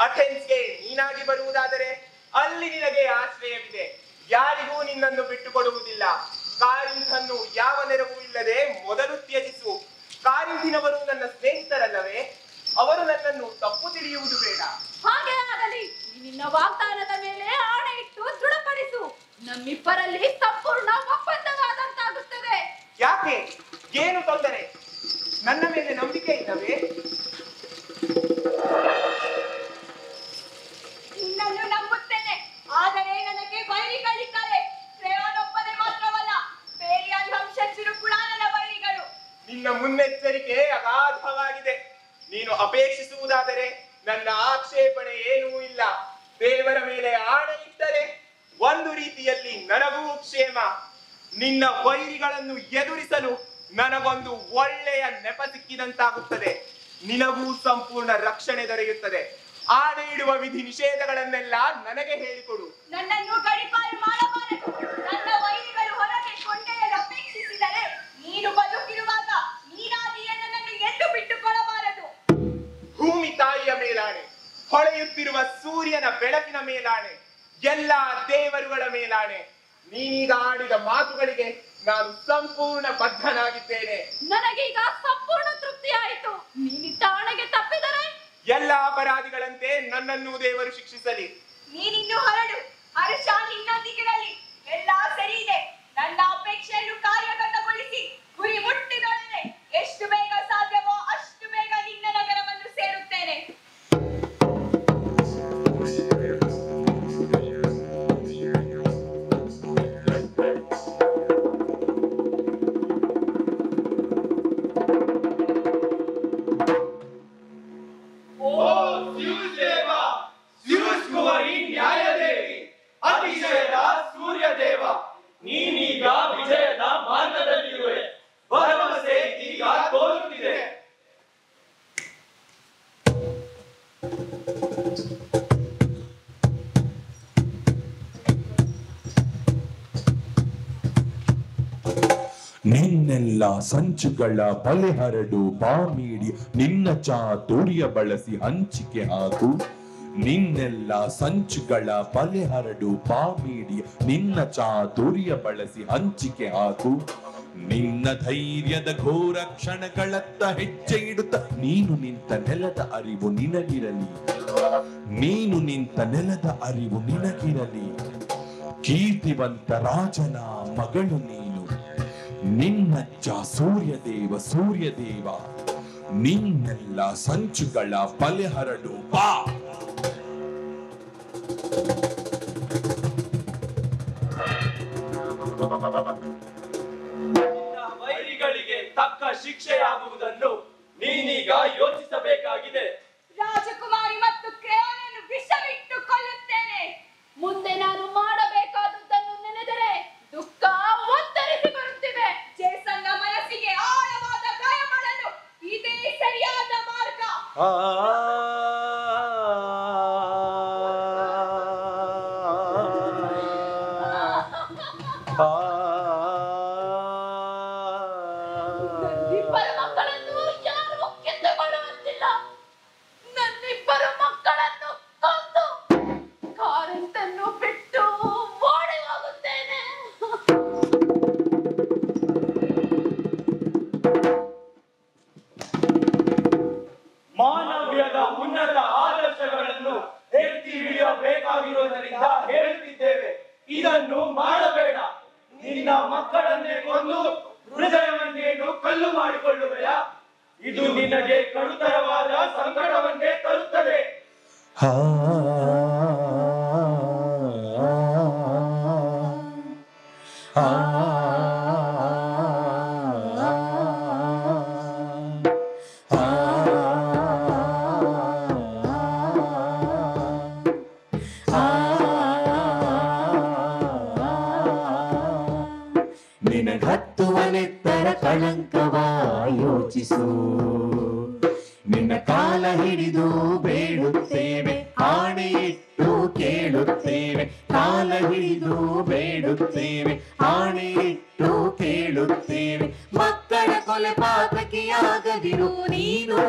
ಅಥೆನ್ಸ್ಗೆ ನೀನಾಗಿ ಬರುವುದಾದರೆ ಅಲ್ಲಿ ನಿನಗೆ ಆಶ್ರಯವಿದೆ. ಯಾರಿಗೂ ನಿನ್ನನ್ನು ಬಿಟ್ಟುಕೊಡುವುದಿಲ್ಲ. ಕಾರಿಂಥನ್ನು ಯಾವ ನೆರವು ಇಲ್ಲದೆ ಮೊದಲು ತ್ಯಜಿಸು. ಕಾರಿಂಥಿನವರು ನನ್ನ ಸ್ನೇಹಿತರಲ್ಲವೇ? ಅವರು ನನ್ನನ್ನು ತಪ್ಪು ತಿಳಿಯುವುದು ಬೇಡ. ಹಾಗೆ ಆಗಲಿ. ನಿನ್ನ ವಾಗ್ದಾನದ ಮೇಲೆ ಆಣೆ ಇಟ್ಟು ದೃಢಪಡಿಸು. ನಮ್ಮಿಬ್ಬರಲ್ಲಿ ಸಂಪೂರ್ಣ ಒಪ್ಪಂದವಾದಂತಾಗುತ್ತದೆ. ಯಾಕೆ? ಏನು ತೊಂದರೆ? ನನ್ನ ಮೇಲೆ ನಂಬಿಕೆ ಇಲ್ಲವೇ? ನಿನ್ನನ್ನು ನಂಬುತ್ತೇನೆ, ಆದರೆ ನನಗೆ ವೈರಿಗಳಿದ್ದಾರೆ. ಕ್ರೇಯಾನೊಬ್ಬನೇ ಮಾತ್ರವಲ್ಲ, ಬೇರಿಯನ್ ವಂಶಜರು ಕೂಡ ನನ್ನ ವೈರಿಗಳು. ನಿನ್ನ ಮುನ್ನೆಚ್ಚರಿಕೆ ಅಗಾಧವಾಗಿದೆ. ನೀನು ಅಪೇಕ್ಷಿಸುವುದಾದರೆ ನನ್ನ ಆಕ್ಷೇಪಣೆ ಏನೂ ಇಲ್ಲ. ದೇವರ ಮೇಲೆ ಆಣೆ ಇಟ್ಟರೆ ಒಂದು ರೀತಿಯಲ್ಲಿ ನನಗೂ ಕ್ಷೇಮ. ನಿನ್ನ ವೈರಿಗಳನ್ನು ಎದುರಿಸಲು ನನಗೊಂದು ಒಳ್ಳೆಯ ನೆಪ ಸಿಕ್ಕಿದಂತಾಗುತ್ತದೆ. ನಿನಗೂ ಸಂಪೂರ್ಣ ರಕ್ಷಣೆ ದೊರೆಯುತ್ತದೆ. ಆಣೆ ಇಡುವ ವಿಧಿ ನಿಷೇಧಗಳನ್ನೆಲ್ಲ ನನಗೆ ಹೇಳಿಕೊಡು. ನನ್ನನ್ನು ಗಡಿಪಾರು ಮಾಡಬಾರದು. ನನ್ನ ವೈರಿಗಳು ಹೊರಗೆ ಕೊಂಡೊಯ್ಯಲು ಅಪೇಕ್ಷಿಸಿದರೆ ನೀನು ಬದುಕಿರುವಾಗ ನೀನಾದಿಯ ನನ್ನನ್ನು ಎಂದು ಬಿಟ್ಟುಕೊಡಬಾರದು. ಭೂಮಿ ತಾಯಿಯ ಮೇಲಾಣೆ, ಹೊಳೆಯುತ್ತಿರುವ ಸೂರ್ಯನ ಬೆಳಕಿನ ಮೇಲಾಣೆ, ಎಲ್ಲ ದೇವರುಗಳ ಮೇಲಾಣೆ, ನೀನೀಗ ಆಡಿದ ಮಾತುಗಳಿಗೆ ನಾನು ಸಂಪೂರ್ಣ ಬದ್ಧನಾಗಿದ್ದೇನೆ. ನನಗೀಗ ಸಂಪೂರ್ಣ ತೃಪ್ತಿ ಆಯಿತು. ನೀನಿದ್ದ ಆಣೆಗೆ ತಪ್ಪಿದರೆ ಎಲ್ಲ ಅಪರಾಧಿಗಳಂತೆ ನನ್ನನ್ನು ದೇವರು ಶಿಕ್ಷಿಸಲಿ. ನೀನಿನ್ನು ಹರಡು. ಹರ್ಷ ನಿನ್ನೊಂದಿಗಿರಲಿ. ಎಲ್ಲ ಸರಿ ಇದೆ. ನನ್ನ ಅಪೇಕ್ಷೆಯನ್ನು ಕಾರ್ಯಗತಗೊಳಿಸಿ ಗುರಿ ಮುಟ್ಟಿದೊಡನೆ ಎಷ್ಟು ಬೇಗ ಸಾಧ್ಯವೋ ಅಷ್ಟು ಬೇಗ ನಿನ್ನ ನಗರವನ್ನು ಸೇರುತ್ತೇನೆ. ಅತಿಶಯದ ಸೂರ್ಯದೇವ, ನೀನೀಗ ವಿಜಯದ ಮಾರ್ಗದ ನಿನ್ನೆಲ್ಲ ಸಂಚುಗಳ ಬಲೆ ಹರಡು ಬಾಮೀಡಿ ನಿನ್ನ ಚಾತುರ್ಯ ಬಳಸಿ ಹಂಚಿಕೆ ಹಾಕು. ನಿನ್ನೆಲ್ಲ ಸಂಚುಗಳ ಬಲೆ ಹರಡು ಬಾಮೀಡಿ ನಿನ್ನ ಚಾತುರ್ಯ ಬಳಸಿ ಹಂಚಿಕೆ ಹಾಕು. ನಿನ್ನ ಧೈರ್ಯದ ಘೋರ ಕ್ಷಣಗಳತ್ತ ಹೆಜ್ಜೆ ಇಡುತ್ತ ನೀನು ನಿಂತ ನೆಲದ ಅರಿವು ನಿನಗಿರಲಿ. ನೀನು ನಿಂತ ನೆಲದ ಅರಿವು ನಿನಗಿರಲಿ. ಕೀರ್ತಿವಂತ ರಾಜನ ಮಗಳು ನೀನು. ನಿನ್ನಜ್ಜ ಸೂರ್ಯದೇವ ಸೂರ್ಯದೇವ. ನಿನ್ನೆಲ್ಲ ಸಂಚುಗಳ ಬಲೆ ಹರಡು ಬಾ. ವೈರಿಗಳಿಗೆ ತಕ್ಕ ಶಿಕ್ಷೆಯಾಗುವುದನ್ನು ನೀನೀಗ ಯೋಚಿಸಬೇಕಾಗಿದೆ. ರಾಜಕುಮಾರಿ ಮತ್ತು ಕ್ರೇಯೋನನ್ನು ವಿಷವಿಟ್ಟು ಕೊಲ್ಲುತ್ತೇನೆ. ಮುಂದೆ ನಾನು ಮಾಡಬೇಕಾದದ್ದನ್ನು ನೆನೆದರೆ ದುಃಖ ಒತ್ತರಿಸಿ ಬರುತ್ತಿವೆ. ಜೇಸನ್ನ ಮನಸ್ಸಿಗೆ ಆಳವಾದ ಗಾಯ ಮಾಡಲು ಇದೇ ಸರಿಯಾದ ಮಾರ್ಗ. ನನ್ನಿಬ್ಬರ ಮಕ್ಕಳನ್ನು ಯಾರು ಕಿತ್ತು ಮಾಡುವಂತಿಲ್ಲ. ನನ್ನಿಬ್ಬರ ಮಕ್ಕಳನ್ನು ಕೊಂದು ಕಾರಂತನ್ನು ಬಿಟ್ಟು ಓಡಿ ಹೋಗುತ್ತೇನೆ. ಮಾನವೀಯದ ಉನ್ನತ ಆದರ್ಶಗಳನ್ನು ಎತ್ತಿ ಹಿಡಿಯಬೇಕಾಗಿರುವುದರಿಂದ ಹೇಳುತ್ತಿದ್ದೇವೆ, ಇದನ್ನು ಮಾಡಬೇಡ. ನಿನ್ನ ಮಕ್ಕಳನ್ನೇ ಕೊಂದು ಹೃದಯವನ್ನೇನು ಕಲ್ಲು ಮಾಡಿಕೊಳ್ಳುವೆಯಾ? ಇದು ನಿನಗೆ ಕಡುತರವಾದ ಸಂಕಟವನ್ನೇ ತರುತ್ತದೆ. ನಿನಗತ್ತುವನೆತ್ತರ ಕಳಂಕವ ಯೋಚಿಸು. ನಿನ್ನ ಕಾಲ ಹಿಡಿದು ಬೇಡುತ್ತೇವೆ, ಆಣೆ ಇಟ್ಟು ಕೇಳುತ್ತೇವೆ. ಕಾಲ ಹಿಡಿದು ಬೇಡುತ್ತೇವೆ, ಆಣೆ ಇಟ್ಟು ಕೇಳುತ್ತೇವೆ. ಮಕ್ಕಳ ಕೊಲೆ ಪಾತಕಿಯಾಗದಿರು ನೀನು.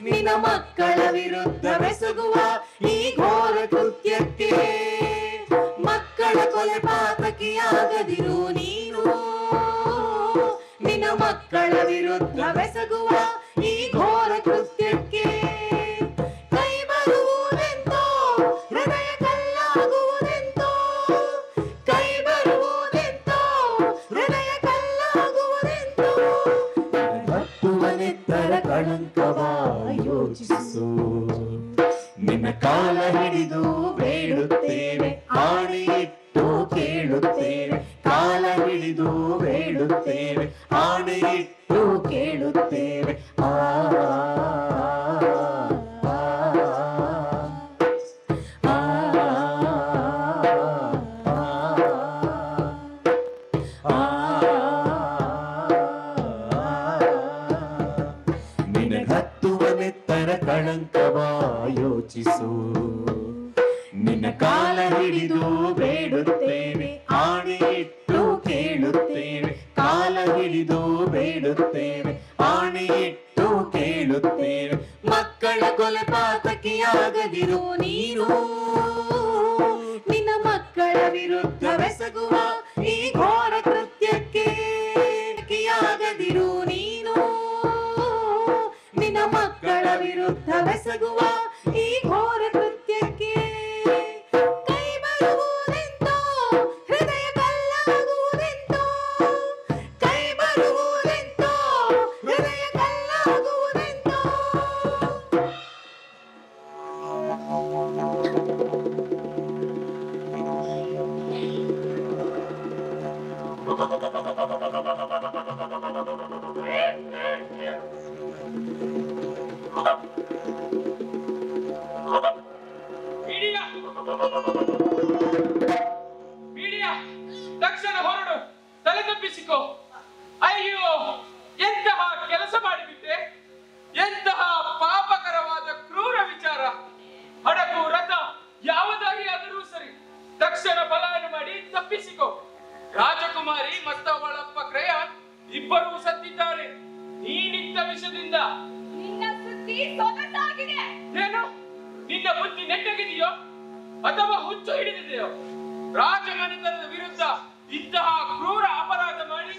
ನಿನ್ನ ಮಕ್ಕಳ ವಿರುದ್ಧ ಬೆಸಗುವ ಈ ಘೋರ ಕೃತ್ಯಕ್ಕೆ ಮಕ್ಕಳ ಕೊಲೆ ಪಾತಕಿಯಾಗದಿರು ನೀನು. ನಿನ್ನ ಮಕ್ಕಳ ವಿರುದ್ಧ ಬೆಸಗುವ ಈ ಘೋರ ಕೃತ್ಯಕ್ಕೆ ಕೈ ಬರುವುದೆಂತೋ ಹೃದಯ ಕಲ್ಲಾಗುವುದೆಂತೋ. ಕೈ ಬರುವುದೆಂತೋ ಹೃದಯ ಕಲ್ಲಾಗುವುದೆಂತೋ. ಹತ್ತುವನೆತ್ತರ ಕಳಂಕವ ಯೋಚಿಸು. ನಿನ್ನ ಕಾಲ ಹಿಡಿದು ಬೇಡುತ್ತೇವೆ, ಆಣೆ ಇಟ್ಟು ಕೇಳುತ್ತೇವೆ. ಕಾಲ ಹಿಡಿದು ಬೇಡುತ್ತೇವೆ, ಆಣೆ ಇಟ್ಟು ಕೇಳುತ್ತೇವೆ. ನಿನಗತ್ತುವನೆತ್ತರ ಕಳಂಕವ ಯೋಚಿಸು. ನಿನ್ನ ಕಾಲ ಹಿಡಿದು ಬೇಡುತ್ತೇವೆ, ಆಣೆ ಇಟ್ಟು ಕೇಳುತ್ತೇವೆ. ಕಾಲ ಹಿಡಿದು ಬೇಡುತ್ತೇವೆ, ಆಣೆ ಇಟ್ಟು ಕೇಳುತ್ತೇವೆ. ಮಕ್ಕಳ ಕೊಲೆ ಪಾತಕಿಯಾಗದಿರು ನೀನು. ನಿನ್ನ ಮಕ್ಕಳ ವಿರುದ್ಧ ಬೆಸಗುವ ಈ ಘೋರ ಕೃತ್ಯಕ್ಕೆ ಆಗದಿರು ನೀನು. ನಿನ್ನ ಮಕ್ಕಳ ವಿರುದ್ಧ ಬೆಸಗುವ ಈ ಘೋರ ಕೃತ್ಯಕ್ಕೆ ಕೈ ಬರುವುದೆಂತೋ ಹೃದಯ ಕಲ್ಲಾಗುವುದೆಂತೋ. ಕೈ ಬರುವುದೆಂತೋ ಹೃದಯ ಕಲ್ಲಾಗುವುದೆಂತೋ. ಮೀಡಿಯಾ ತಕ್ಷಣ ಹೊರಡು, ತಲೆ ತಪ್ಪಿಸಿಕೋ. ಅಯ್ಯೋ, ಎಂತಹ ಕೆಲಸ ಮಾಡಿಬಿಟ್ಟೆ. ಎಂತಹ ಪಾಪಕರವಾದ ಕ್ರೂರ ಸೊಗಸಾಗಿದೆ. ಏನು ನಿನ್ನ ಬುದ್ಧಿ ನೆಟ್ಟಗಿದೆಯೋ ಅಥವಾ ಹುಚ್ಚು ಹಿಡಿದಿದೆಯೋ? ರಾಜಮನೆತನದ ವಿರುದ್ಧ ಇಂತಹ ಕ್ರೂರ ಅಪರಾಧ ಮಾಡಿ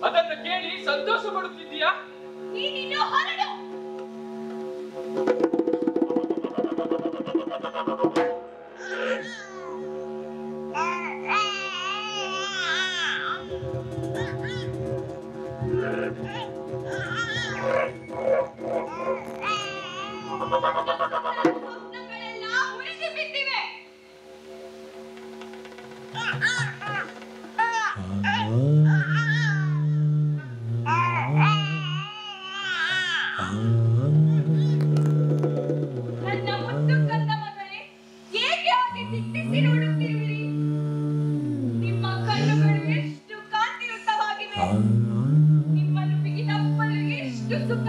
ಅದನ್ನು ಕೇಳಿ ಸಂತೋಷ ಪಡುತ್ತಿದ್ದೀಯಾ? ನೀನಿನ್ನು ಹೊರಡು. ಸ್ವಪ್ನಗಳೆಲ್ಲ ಉರಿಸಿ ಬಿದ್ದಿವೆ. ನನ್ನ ಮುದ್ದು ಕಂದ ಮಗಳೇ, ಏಕೆ ಹಾಗೆ ದಿಟ್ಟಿಸಿ ನೋಡುತ್ತಿರುವಿರಿ? ನಿಮ್ಮ ಕಣ್ಣುಗಳು ಎಷ್ಟು ಕಾಂತಿಯುತವಾಗಿವೆ. ನಿಮ್ಮನ್ನು ಬಿಗಿದಪ್ಪಲು ಎಷ್ಟು ಸುಖ.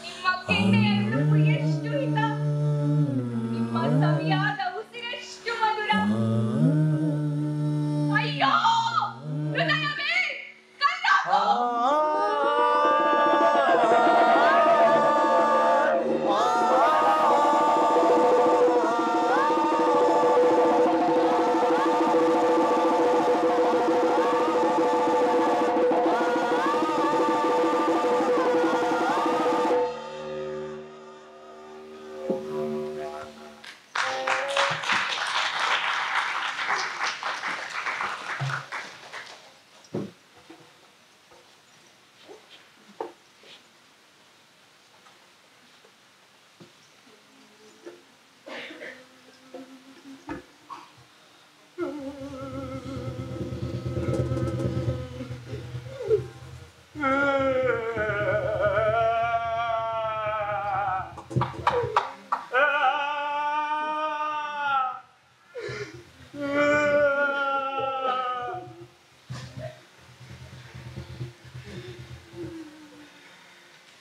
ನಿಮ್ಮ ಕೆನ್ನೆಯ ರೂಪು ಎಷ್ಟು ಹಿತ. ನಿಮ್ಮ ಸವಿಯಾದ ಉಸಿರೆಷ್ಟು ಮಧುರ. ಅಯ್ಯೋ ಹೃದಯವೇ ಕಲ್ಲಾಗು.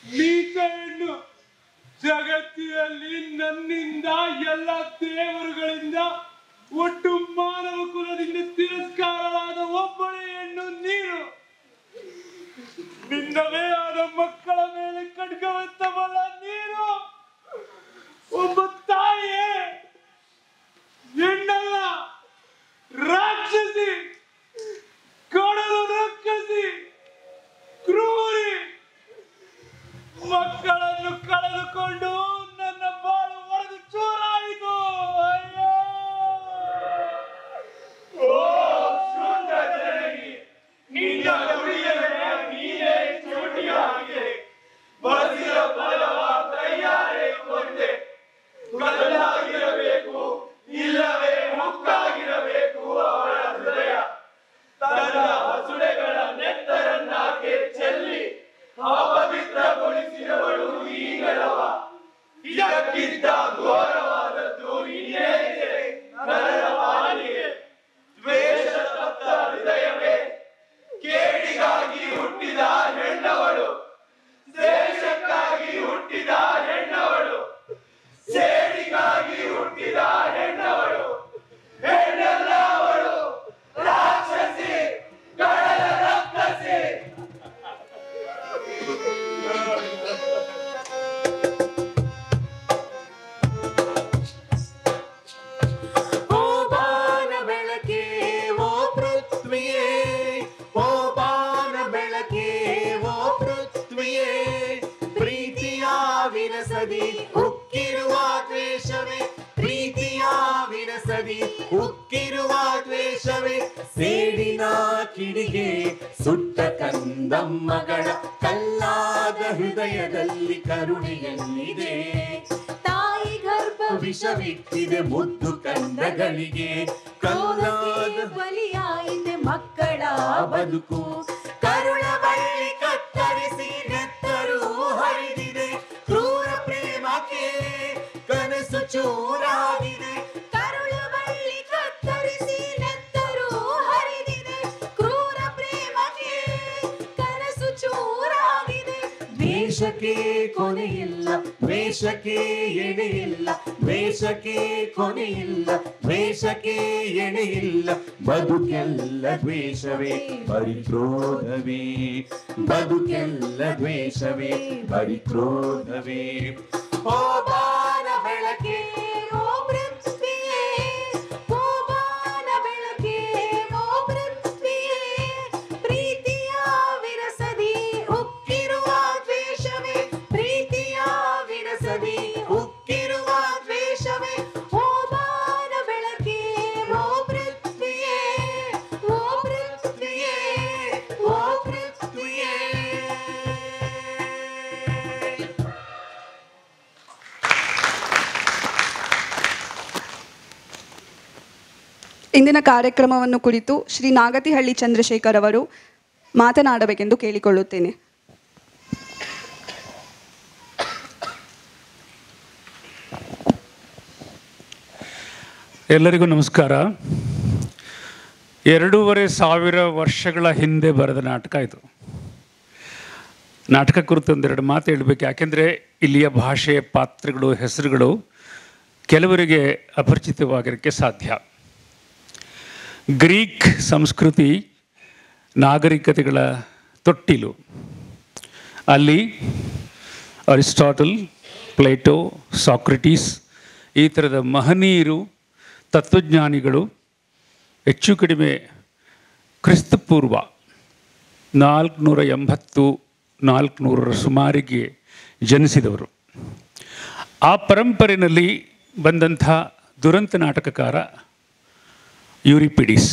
ನೀನು ಜಗತ್ತಿನಲ್ಲಿ ನನ್ನಿಂದ ಎಲ್ಲ ದೇವರುಗಳಿಂದ ಒಟ್ಟು ಮಾನವ ಕುಲದಿಂದ ತಿರಸ್ಕಾರವಾದ ಒಬ್ಬಳೆ ಹೆಣ್ಣು ನೀನು. ನಿನ್ನವೇ ಆದ ಮಕ್ಕಳ ಮೇಲೆ ಖಡ್ಗವೆತ್ತಬಲ್ಲ ನೀನು ಒಬ್ಬ ತಾಯಿಯೇ, ಹೆಣ್ಣಲ್ಲ ರಾಕ್ಷಸಿ, ಕಡಲು ರಕ್ಕಸಿ, ಕ್ರೂರಿ. ಮಕ್ಕಳನ್ನು ಕಳೆದುಕೊಂಡು ನನ್ನ ಬಾಳು ಒಡೆದು ಚೂರಾಯಿತು. ಅಯ್ಯೋ ಓ ಸುಂದರಿ, ನಿನ್ನ ಗುರಿಯೇ ನೀನೇ ಚೂಟಿಯಾಗಿದೆ. ಬಸಿರ ಬಲವ ಕೈಯಾರೆ ಕೊಂದೆ. ಕಲ್ಲಾಗಿರಬೇಕು ಇಲ್ಲವೇ ಮುಕ್ಕಾಗಿರಬೇಕು ಅವಳ ಹೃದಯ. ತನ್ನ ಹಸುಳೆಗಳ ನೆತ್ತರನ್ನಾಕೆ ಚೆಲ್ಲಿ ಅಪವಿತ್ರಗೊಳಿಸಿದವಳು ಈಗಲವ. ಇದಕ್ಕಿಂತ ಘೋರವಾದದ್ದು ಇನ್ನೇನಿದೆ ನರರ ಪಾಲಿಗೆ? ದ್ವೇಷ ತಪ್ತ ಹೃದಯವೇ, ಕೇಡಿಗಾಗಿ ಹುಟ್ಟಿದ ಹೆಣ್ಣವಳು, ದೇಶಕ್ಕಾಗಿ ಹುಟ್ಟಿದ ಹೆಣ್ಣವಳು, ಸೇಡಿಗಾಗಿ ಹುಟ್ಟಿದ ಹೆಣ್ಣವಳು. ಹೆಣ್ಣಲ್ಲ ಅವಳು, ರಾಕ್ಷಸಿ, ಕಡಲ ರಕ್ಕಸಿ. ಓ ಬಾನ ಬೆಳಕೆ, ಓ ಪೃಥ್ವಿಯೇ, ಓ ಬಾನ ಬೆಳಕೆ, ಓ ಪೃಥ್ವಿಯೇ, ಪ್ರೀತಿಯ ವಿರಸದಿ ಉಕ್ಕಿರುವ ದ್ವೇಷವೇ, ಪ್ರೀತಿಯ ವಿರಸದಿ ಉಕ್ಕಿರುವ ದ್ವೇಷವೇ, ಸೇಡಿನ ಕಿಡಿಗೆ ಸುಟ್ಟ ಕಂದಮ್ಮಗಳ ಕಲ್ಲಾದ ಹೃದಯದಲ್ಲಿ ಕರುಣೆಯಲ್ಲಿದೆ. ತಾಯಿ ಗರ್ಭ ವಿಷವಿಟ್ಟಿದೆ ಮುದ್ದು ಕಂದಗಳಿಗೆ, ಕಲ್ಲಾದ ಬಲಿಯಾಯಿತೆ ಮಕ್ಕಳ ಬದುಕು. ಕರುಳ ಬಳ್ಳಿ ಕತ್ತರಿಸಿ ನೆತ್ತರು ಹರಿದಿದೆ, ಕ್ರೂರ ಪ್ರೇಮಕ್ಕೆ ಕನಸು ಚೂರಾಗಿದೆ. ಕರುಳ ಬಳ್ಳಿ ಕತ್ತರಿಸಿ ನೆತ್ತರು ಹರಿದಿದೆ, ಕ್ರೂರ ಪ್ರೇಮಕ್ಕೆ ಕನಸು ಚೂರಾಗಿದೆ. ದ್ವೇಷಕ್ಕೆ ಕೊನೆಯಿಲ್ಲ ದ್ವೇಷಕ್ಕೆ ಎಣೆಯಿಲ್ಲ, ದ್ವೇಷಕ್ಕೆ ಕೊನೆಯಿಲ್ಲ, ದ್ವೇಷಕ್ಕೆ ಎಣೆಯಿಲ್ಲ. ಬದುಕೆಲ್ಲ ದ್ವೇಷವೇ ಪರಿಕ್ರೋಧವೇ, ಬದುಕೆಲ್ಲ ದ್ವೇಷವೇ ಪರಿಕ್ರೋಧವೇ. ಓ ಬಾನ ಬೆಳಕೆ ಓ ಪೃಥ್ವಿಯೇ, ಓ ಬಾನ ಬೆಳಕೆ ಓ ಪೃಥ್ವಿಯೇ, ಪ್ರೀತಿಯ ವಿರಸದಿ ಉಕ್ಕಿರುವ ದ್ವೇಷವೇ, ಪ್ರೀತಿಯ ವಿರಸದಿ ಉಕ್ಕಿರುವ ದ್ವೇಷವೇ. ಓ ಬಾನ ಬೆಳಕೆ ಓ ಪೃಥ್ವಿಯೇ, ಓ ಪೃಥ್ವಿಯೇ, ಓ ಪೃಥ್ವಿಯೇ. ಇಂದಿನ ಕಾರ್ಯಕ್ರಮವನ್ನು ಕುರಿತು ಶ್ರೀ ನಾಗತಿಹಳ್ಳಿ ಚಂದ್ರಶೇಖರ್ ಅವರು ಮಾತನಾಡಬೇಕೆಂದು ಕೇಳಿಕೊಳ್ಳುತ್ತೇನೆ. ಎಲ್ಲರಿಗೂ ನಮಸ್ಕಾರ. 2500 ವರ್ಷಗಳ ಹಿಂದೆ ಬರೆದ ನಾಟಕ ಇದು. ನಾಟಕ ಕುರಿತು ಒಂದೆರಡು ಮಾತು ಹೇಳಬೇಕು, ಯಾಕೆಂದರೆ ಇಲ್ಲಿಯ ಭಾಷೆಯ ಪಾತ್ರಗಳು, ಹೆಸರುಗಳು ಕೆಲವರಿಗೆ ಅಪರಿಚಿತವಾಗಿರೋಕ್ಕೆ ಸಾಧ್ಯ. ಗ್ರೀಕ್ ಸಂಸ್ಕೃತಿ ನಾಗರಿಕತೆಗಳ ತೊಟ್ಟಿಲು. ಅಲ್ಲಿ ಅರಿಸ್ಟಾಟಲ್, ಪ್ಲೇಟೋ, ಸಾಕ್ರೆಟೀಸ್ ಈ ಥರದ ಮಹನೀಯರು, ತತ್ವಜ್ಞಾನಿಗಳು ಹೆಚ್ಚು ಕಡಿಮೆ ಕ್ರಿಸ್ತಪೂರ್ವ 480-400 ಸುಮಾರಿಗೆ ಜನಿಸಿದವರು. ಆ ಪರಂಪರೆಯಲ್ಲಿ ಬಂದಂಥ ದುರಂತ ನಾಟಕಕಾರ ಯೂರಿಪಿಡಿಸ್.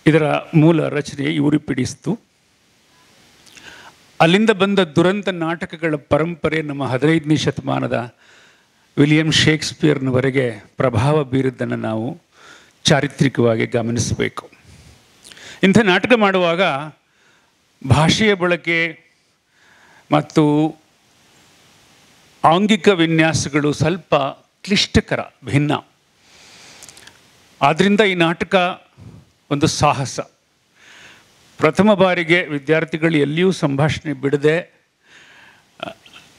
ಇದರ ಮೂಲ ರಚನೆ ಯೂರಿಪಿಡಿಸ್ತು. ಅಲ್ಲಿಂದ ಬಂದ ದುರಂತ ನಾಟಕಗಳ ಪರಂಪರೆ ನಮ್ಮ 15ನೇ ಶತಮಾನದ ವಿಲಿಯಂ ಶೇಕ್ಸ್ಪಿಯರ್ನವರೆಗೆ ಪ್ರಭಾವ ಬೀರಿದ್ದನ್ನು ನಾವು ಚಾರಿತ್ರಿಕವಾಗಿ ಗಮನಿಸಬೇಕು. ಇಂಥ ನಾಟಕ ಮಾಡುವಾಗ ಭಾಷೆಯ ಬಳಕೆ ಮತ್ತು ಆಂಗಿಕ ವಿನ್ಯಾಸಗಳು ಸ್ವಲ್ಪ ಕ್ಲಿಷ್ಟಕರ, ಭಿನ್ನ. ಆದ್ದರಿಂದ ಈ ನಾಟಕ ಒಂದು ಸಾಹಸ. ಪ್ರಥಮ ಬಾರಿಗೆ ವಿದ್ಯಾರ್ಥಿಗಳು ಎಲ್ಲಿಯೂ ಸಂಭಾಷಣೆ ಬಿಡದೆ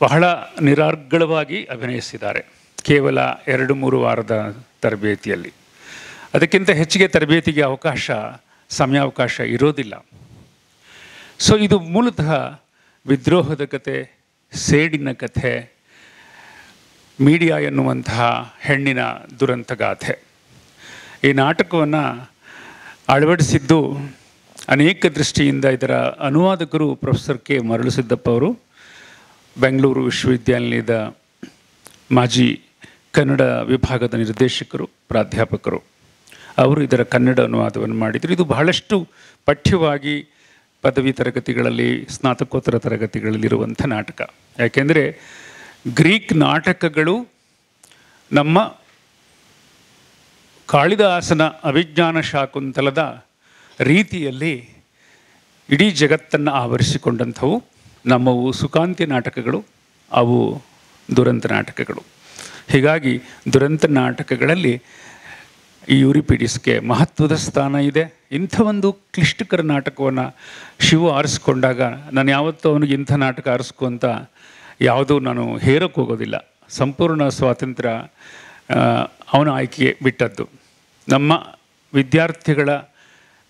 ಬಹಳ ನಿರಾರ್ಗಳವಾಗಿ ಅಭಿನಯಿಸಿದ್ದಾರೆ, ಕೇವಲ 2-3 ವಾರದ ತರಬೇತಿಯಲ್ಲಿ. ಅದಕ್ಕಿಂತ ಹೆಚ್ಚಿಗೆ ತರಬೇತಿಗೆ ಸಮಯಾವಕಾಶ ಇರೋದಿಲ್ಲ. ಸೊ ಇದು ಮೂಲತಃ ವಿದ್ರೋಹದ ಕತೆ, ಸೇಡಿನ ಕಥೆ, ಮೀಡಿಯಾ ಎನ್ನುವಂತಹ ಹೆಣ್ಣಿನ ದುರಂತ ಗಾಥೆ. ಈ ನಾಟಕವನ್ನು ಅಳವಡಿಸಿದ್ದು ಅನೇಕ ದೃಷ್ಟಿಯಿಂದ ಇದರ ಅನುವಾದಕರು ಪ್ರೊಫೆಸರ್ ಕೆ ಮರಳುಸಿದ್ದಪ್ಪ ಅವರು, ಬೆಂಗಳೂರು ವಿಶ್ವವಿದ್ಯಾನಿಲಯದ ಮಾಜಿ ಕನ್ನಡ ವಿಭಾಗದ ನಿರ್ದೇಶಕರು, ಪ್ರಾಧ್ಯಾಪಕರು. ಅವರು ಇದರ ಕನ್ನಡ ಅನುವಾದವನ್ನು ಮಾಡಿದರು. ಇದು ಬಹಳಷ್ಟು ಪಠ್ಯವಾಗಿ ಪದವಿ ತರಗತಿಗಳಲ್ಲಿ, ಸ್ನಾತಕೋತ್ತರ ತರಗತಿಗಳಲ್ಲಿರುವಂಥ ನಾಟಕ. ಯಾಕೆಂದರೆ ಗ್ರೀಕ್ ನಾಟಕಗಳು ನಮ್ಮ ಕಾಳಿದಾಸನ ಅಭಿಜ್ಞಾನ ಶಾಕುಂತಲದ ರೀತಿಯಲ್ಲಿ ಇಡೀ ಜಗತ್ತನ್ನು ಆವರಿಸಿಕೊಂಡಂಥವು. ನಮ್ಮವು ಸುಖಾಂತ್ಯ ನಾಟಕಗಳು, ಅವು ದುರಂತ ನಾಟಕಗಳು. ಹೀಗಾಗಿ ದುರಂತ ನಾಟಕಗಳಲ್ಲಿ ಈ ಯೂರಿಪಿಡಿಸ್ಗೆ ಮಹತ್ವದ ಸ್ಥಾನ ಇದೆ. ಇಂಥ ಒಂದು ಕ್ಲಿಷ್ಟಕರ ನಾಟಕವನ್ನು ಶಿವ ಆರಿಸ್ಕೊಂಡಾಗ ನಾನು ಯಾವತ್ತೂ ಅವನಿಗೆ ಇಂಥ ನಾಟಕ ಆರಿಸ್ಕೊ ಅಂತ ಯಾವುದೂ ನಾನು ಹೇರೋಕ್ಕೆ ಹೋಗೋದಿಲ್ಲ. ಸಂಪೂರ್ಣ ಸ್ವಾತಂತ್ರ್ಯ ಅವನ ಆಯ್ಕೆಗೆ ಬಿಟ್ಟದ್ದು. ನಮ್ಮ ವಿದ್ಯಾರ್ಥಿಗಳ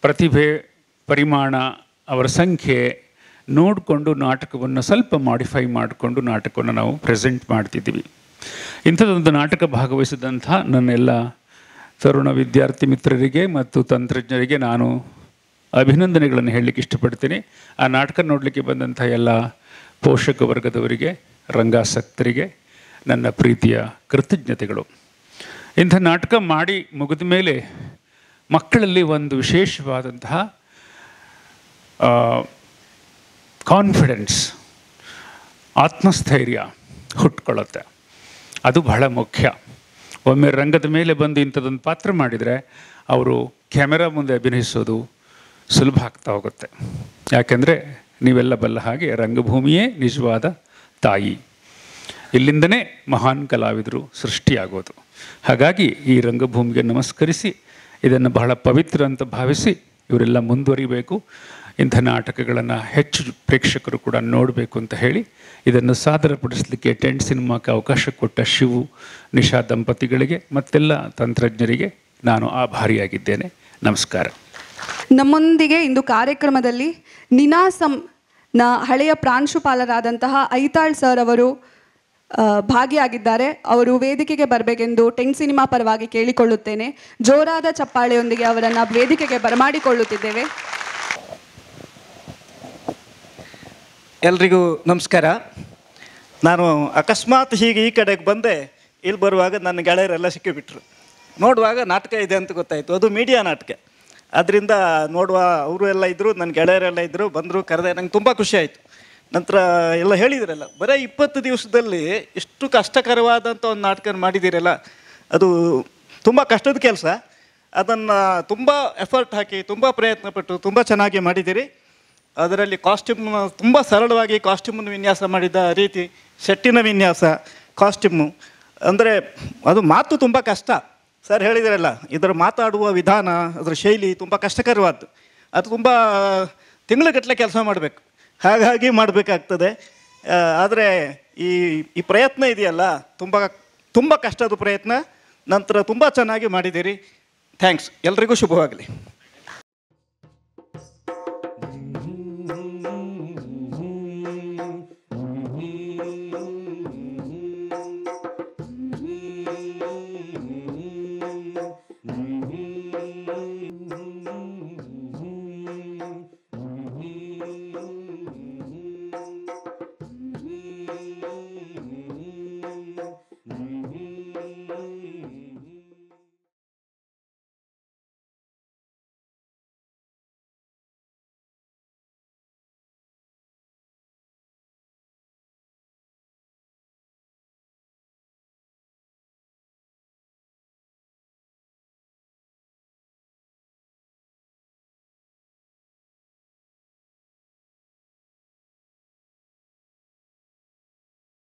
ಪ್ರತಿಭೆ, ಪರಿಮಾಣ, ಅವರ ಸಂಖ್ಯೆ ನೋಡಿಕೊಂಡು ನಾಟಕವನ್ನು ಸ್ವಲ್ಪ ಮಾಡಿಫೈ ಮಾಡಿಕೊಂಡು ನಾಟಕವನ್ನು ನಾವು ಪ್ರೆಸೆಂಟ್ ಮಾಡ್ತಿದ್ದೀವಿ. ಇಂಥದ್ದೊಂದು ನಾಟಕ ಭಾಗವಹಿಸಿದಂಥ ನನ್ನೆಲ್ಲ ತರುಣ ವಿದ್ಯಾರ್ಥಿ ಮಿತ್ರರಿಗೆ ಮತ್ತು ತಂತ್ರಜ್ಞರಿಗೆ ನಾನು ಅಭಿನಂದನೆಗಳನ್ನು ಹೇಳಲಿಕ್ಕೆ ಇಷ್ಟಪಡ್ತೀನಿ. ಆ ನಾಟಕ ನೋಡಲಿಕ್ಕೆ ಬಂದಂಥ ಎಲ್ಲ ಪೋಷಕ ವರ್ಗದವರಿಗೆ, ರಂಗಾಸಕ್ತರಿಗೆ ನನ್ನ ಪ್ರೀತಿಯ ಕೃತಜ್ಞತೆಗಳು. ಇಂಥ ನಾಟಕ ಮಾಡಿ ಮುಗಿದ ಮೇಲೆ ಮಕ್ಕಳಲ್ಲಿ ಒಂದು ವಿಶೇಷವಾದಂತಹ ಕಾನ್ಫಿಡೆನ್ಸ್, ಆತ್ಮಸ್ಥೈರ್ಯ ಹುಟ್ಕೊಳ್ಳುತ್ತೆ. ಅದು ಬಹಳ ಮುಖ್ಯ. ಒಮ್ಮೆ ರಂಗದ ಮೇಲೆ ಬಂದು ಇಂಥದ್ದೊಂದು ಪಾತ್ರ ಮಾಡಿದರೆ ಅವರು ಕ್ಯಾಮೆರಾ ಮುಂದೆ ಅಭಿನಯಿಸೋದು ಸುಲಭ ಆಗ್ತಾ ಹೋಗುತ್ತೆ. ಯಾಕೆಂದರೆ ನೀವೆಲ್ಲ ಬಲ್ಲ ಹಾಗೆ ರಂಗಭೂಮಿಯೇ ನಿಜವಾದ ತಾಯಿ. ಇಲ್ಲಿಂದನೇ ಮಹಾನ್ ಕಲಾವಿದರು ಸೃಷ್ಟಿಯಾಗೋದು. ಹಾಗಾಗಿ ಈ ರಂಗಭೂಮಿಗೆ ನಮಸ್ಕರಿಸಿ ಇದನ್ನು ಬಹಳ ಪವಿತ್ರ ಅಂತ ಭಾವಿಸಿ ಇವರೆಲ್ಲ ಮುಂದುವರಿಬೇಕು. ಇಂಥ ನಾಟಕಗಳನ್ನು ಹೆಚ್ಚು ಪ್ರೇಕ್ಷಕರು ಕೂಡ ನೋಡಬೇಕು ಅಂತ ಹೇಳಿ ಇದನ್ನು ಸಾದರಪಡಿಸಲಿಕ್ಕೆ ಟೆಂಟ್ ಸಿನಿಮಾಕ್ಕೆ ಅವಕಾಶ ಕೊಟ್ಟ ಶಿವು ನಿಶಾ ದಂಪತಿಗಳಿಗೆ ಮತ್ತೆಲ್ಲ ತಂತ್ರಜ್ಞರಿಗೆ ನಾನು ಆಭಾರಿಯಾಗಿದ್ದೇನೆ. ನಮಸ್ಕಾರ. ನಮ್ಮೊಂದಿಗೆ ಇಂದು ಕಾರ್ಯಕ್ರಮದಲ್ಲಿ ನಿನಾಸಂನ ಹಳೆಯ ಪ್ರಾಂಶುಪಾಲರಾದಂತಹ ಐತಾಳ್ ಸರ್ ಅವರು ಭಾಗಿಯಾಗಿದ್ದಾರೆ. ಅವರು ವೇದಿಕೆಗೆ ಬರಬೇಕೆಂದು ಟೆಂಟ್ ಸಿನಿಮಾ ಪರವಾಗಿ ಕೇಳಿಕೊಳ್ಳುತ್ತೇನೆ. ಜೋರಾದ ಚಪ್ಪಾಳೆಯೊಂದಿಗೆ ಅವರನ್ನು ವೇದಿಕೆಗೆ ಬರಮಾಡಿಕೊಳ್ಳುತ್ತಿದ್ದೇವೆ. ಎಲ್ರಿಗೂ ನಮಸ್ಕಾರ. ನಾನು ಅಕಸ್ಮಾತ್ ಹೀಗೆ ಈ ಕಡೆಗೆ ಬಂದೆ. ಇಲ್ಲಿ ಬರುವಾಗ ನನ್ನ ಗೆಳೆಯರೆಲ್ಲ ಸಿಕ್ಕಿಬಿಟ್ರು. ನೋಡುವಾಗ ನಾಟಕ ಇದೆ ಅಂತ ಗೊತ್ತಾಯಿತು. ಅದು ಮೀಡಿಯಾ ನಾಟಕ. ಅದರಿಂದ ನೋಡುವ ಅವರು ಎಲ್ಲ ಇದ್ದರು, ನನ್ನ ಗೆಳೆಯರೆಲ್ಲ ಇದ್ದರು, ಬಂದರು, ಕರೆದೆ. ನಂಗೆ ತುಂಬ ಖುಷಿ ಆಯಿತು. ನಂತರ ಎಲ್ಲ ಹೇಳಿದ್ರಲ್ಲ, ಬರೀ 20 ದಿವಸದಲ್ಲಿ ಇಷ್ಟು ಕಷ್ಟಕರವಾದಂಥ ಒಂದು ನಾಟಕ ಮಾಡಿದ್ದೀರಲ್ಲ, ಅದು ತುಂಬ ಕಷ್ಟದ ಕೆಲಸ. ಅದನ್ನು ತುಂಬ ಎಫರ್ಟ್ ಹಾಕಿ, ತುಂಬ ಪ್ರಯತ್ನಪಟ್ಟು ತುಂಬ ಚೆನ್ನಾಗಿ ಮಾಡಿದ್ದೀರಿ. ಅದರಲ್ಲಿ ಕಾಸ್ಟ್ಯೂಮ್ ತುಂಬ ಸರಳವಾಗಿ ಕಾಸ್ಟ್ಯೂಮನ್ನು ವಿನ್ಯಾಸ ಮಾಡಿದ ರೀತಿ, ಸೆಟ್ಟಿನ ವಿನ್ಯಾಸ, ಕಾಸ್ಟ್ಯೂಮು ಅಂದರೆ ಅದು ಮಾತು ತುಂಬ ಕಷ್ಟ. ಸರ್ ಹೇಳಿದ್ರಲ್ಲ, ಇದರ ಮಾತಾಡುವ ವಿಧಾನ, ಅದರ ಶೈಲಿ ತುಂಬ ಕಷ್ಟಕರವಾದ್ದು. ಅದು ತುಂಬ ತಿಂಗಳುಗಟ್ಟಲೆ ಕೆಲಸ ಮಾಡಬೇಕು, ಹಾಗಾಗಿ ಮಾಡಬೇಕಾಗ್ತದೆ. ಆದರೆ ಈ ಪ್ರಯತ್ನ ಇದೆಯಲ್ಲ, ತುಂಬ ಕಷ್ಟದ ಪ್ರಯತ್ನ. ನಂತರ ತುಂಬ ಚೆನ್ನಾಗಿ ಮಾಡಿದ್ದೀರಿ. ಥ್ಯಾಂಕ್ಸ್. ಎಲ್ರಿಗೂ ಶುಭವಾಗಲಿ.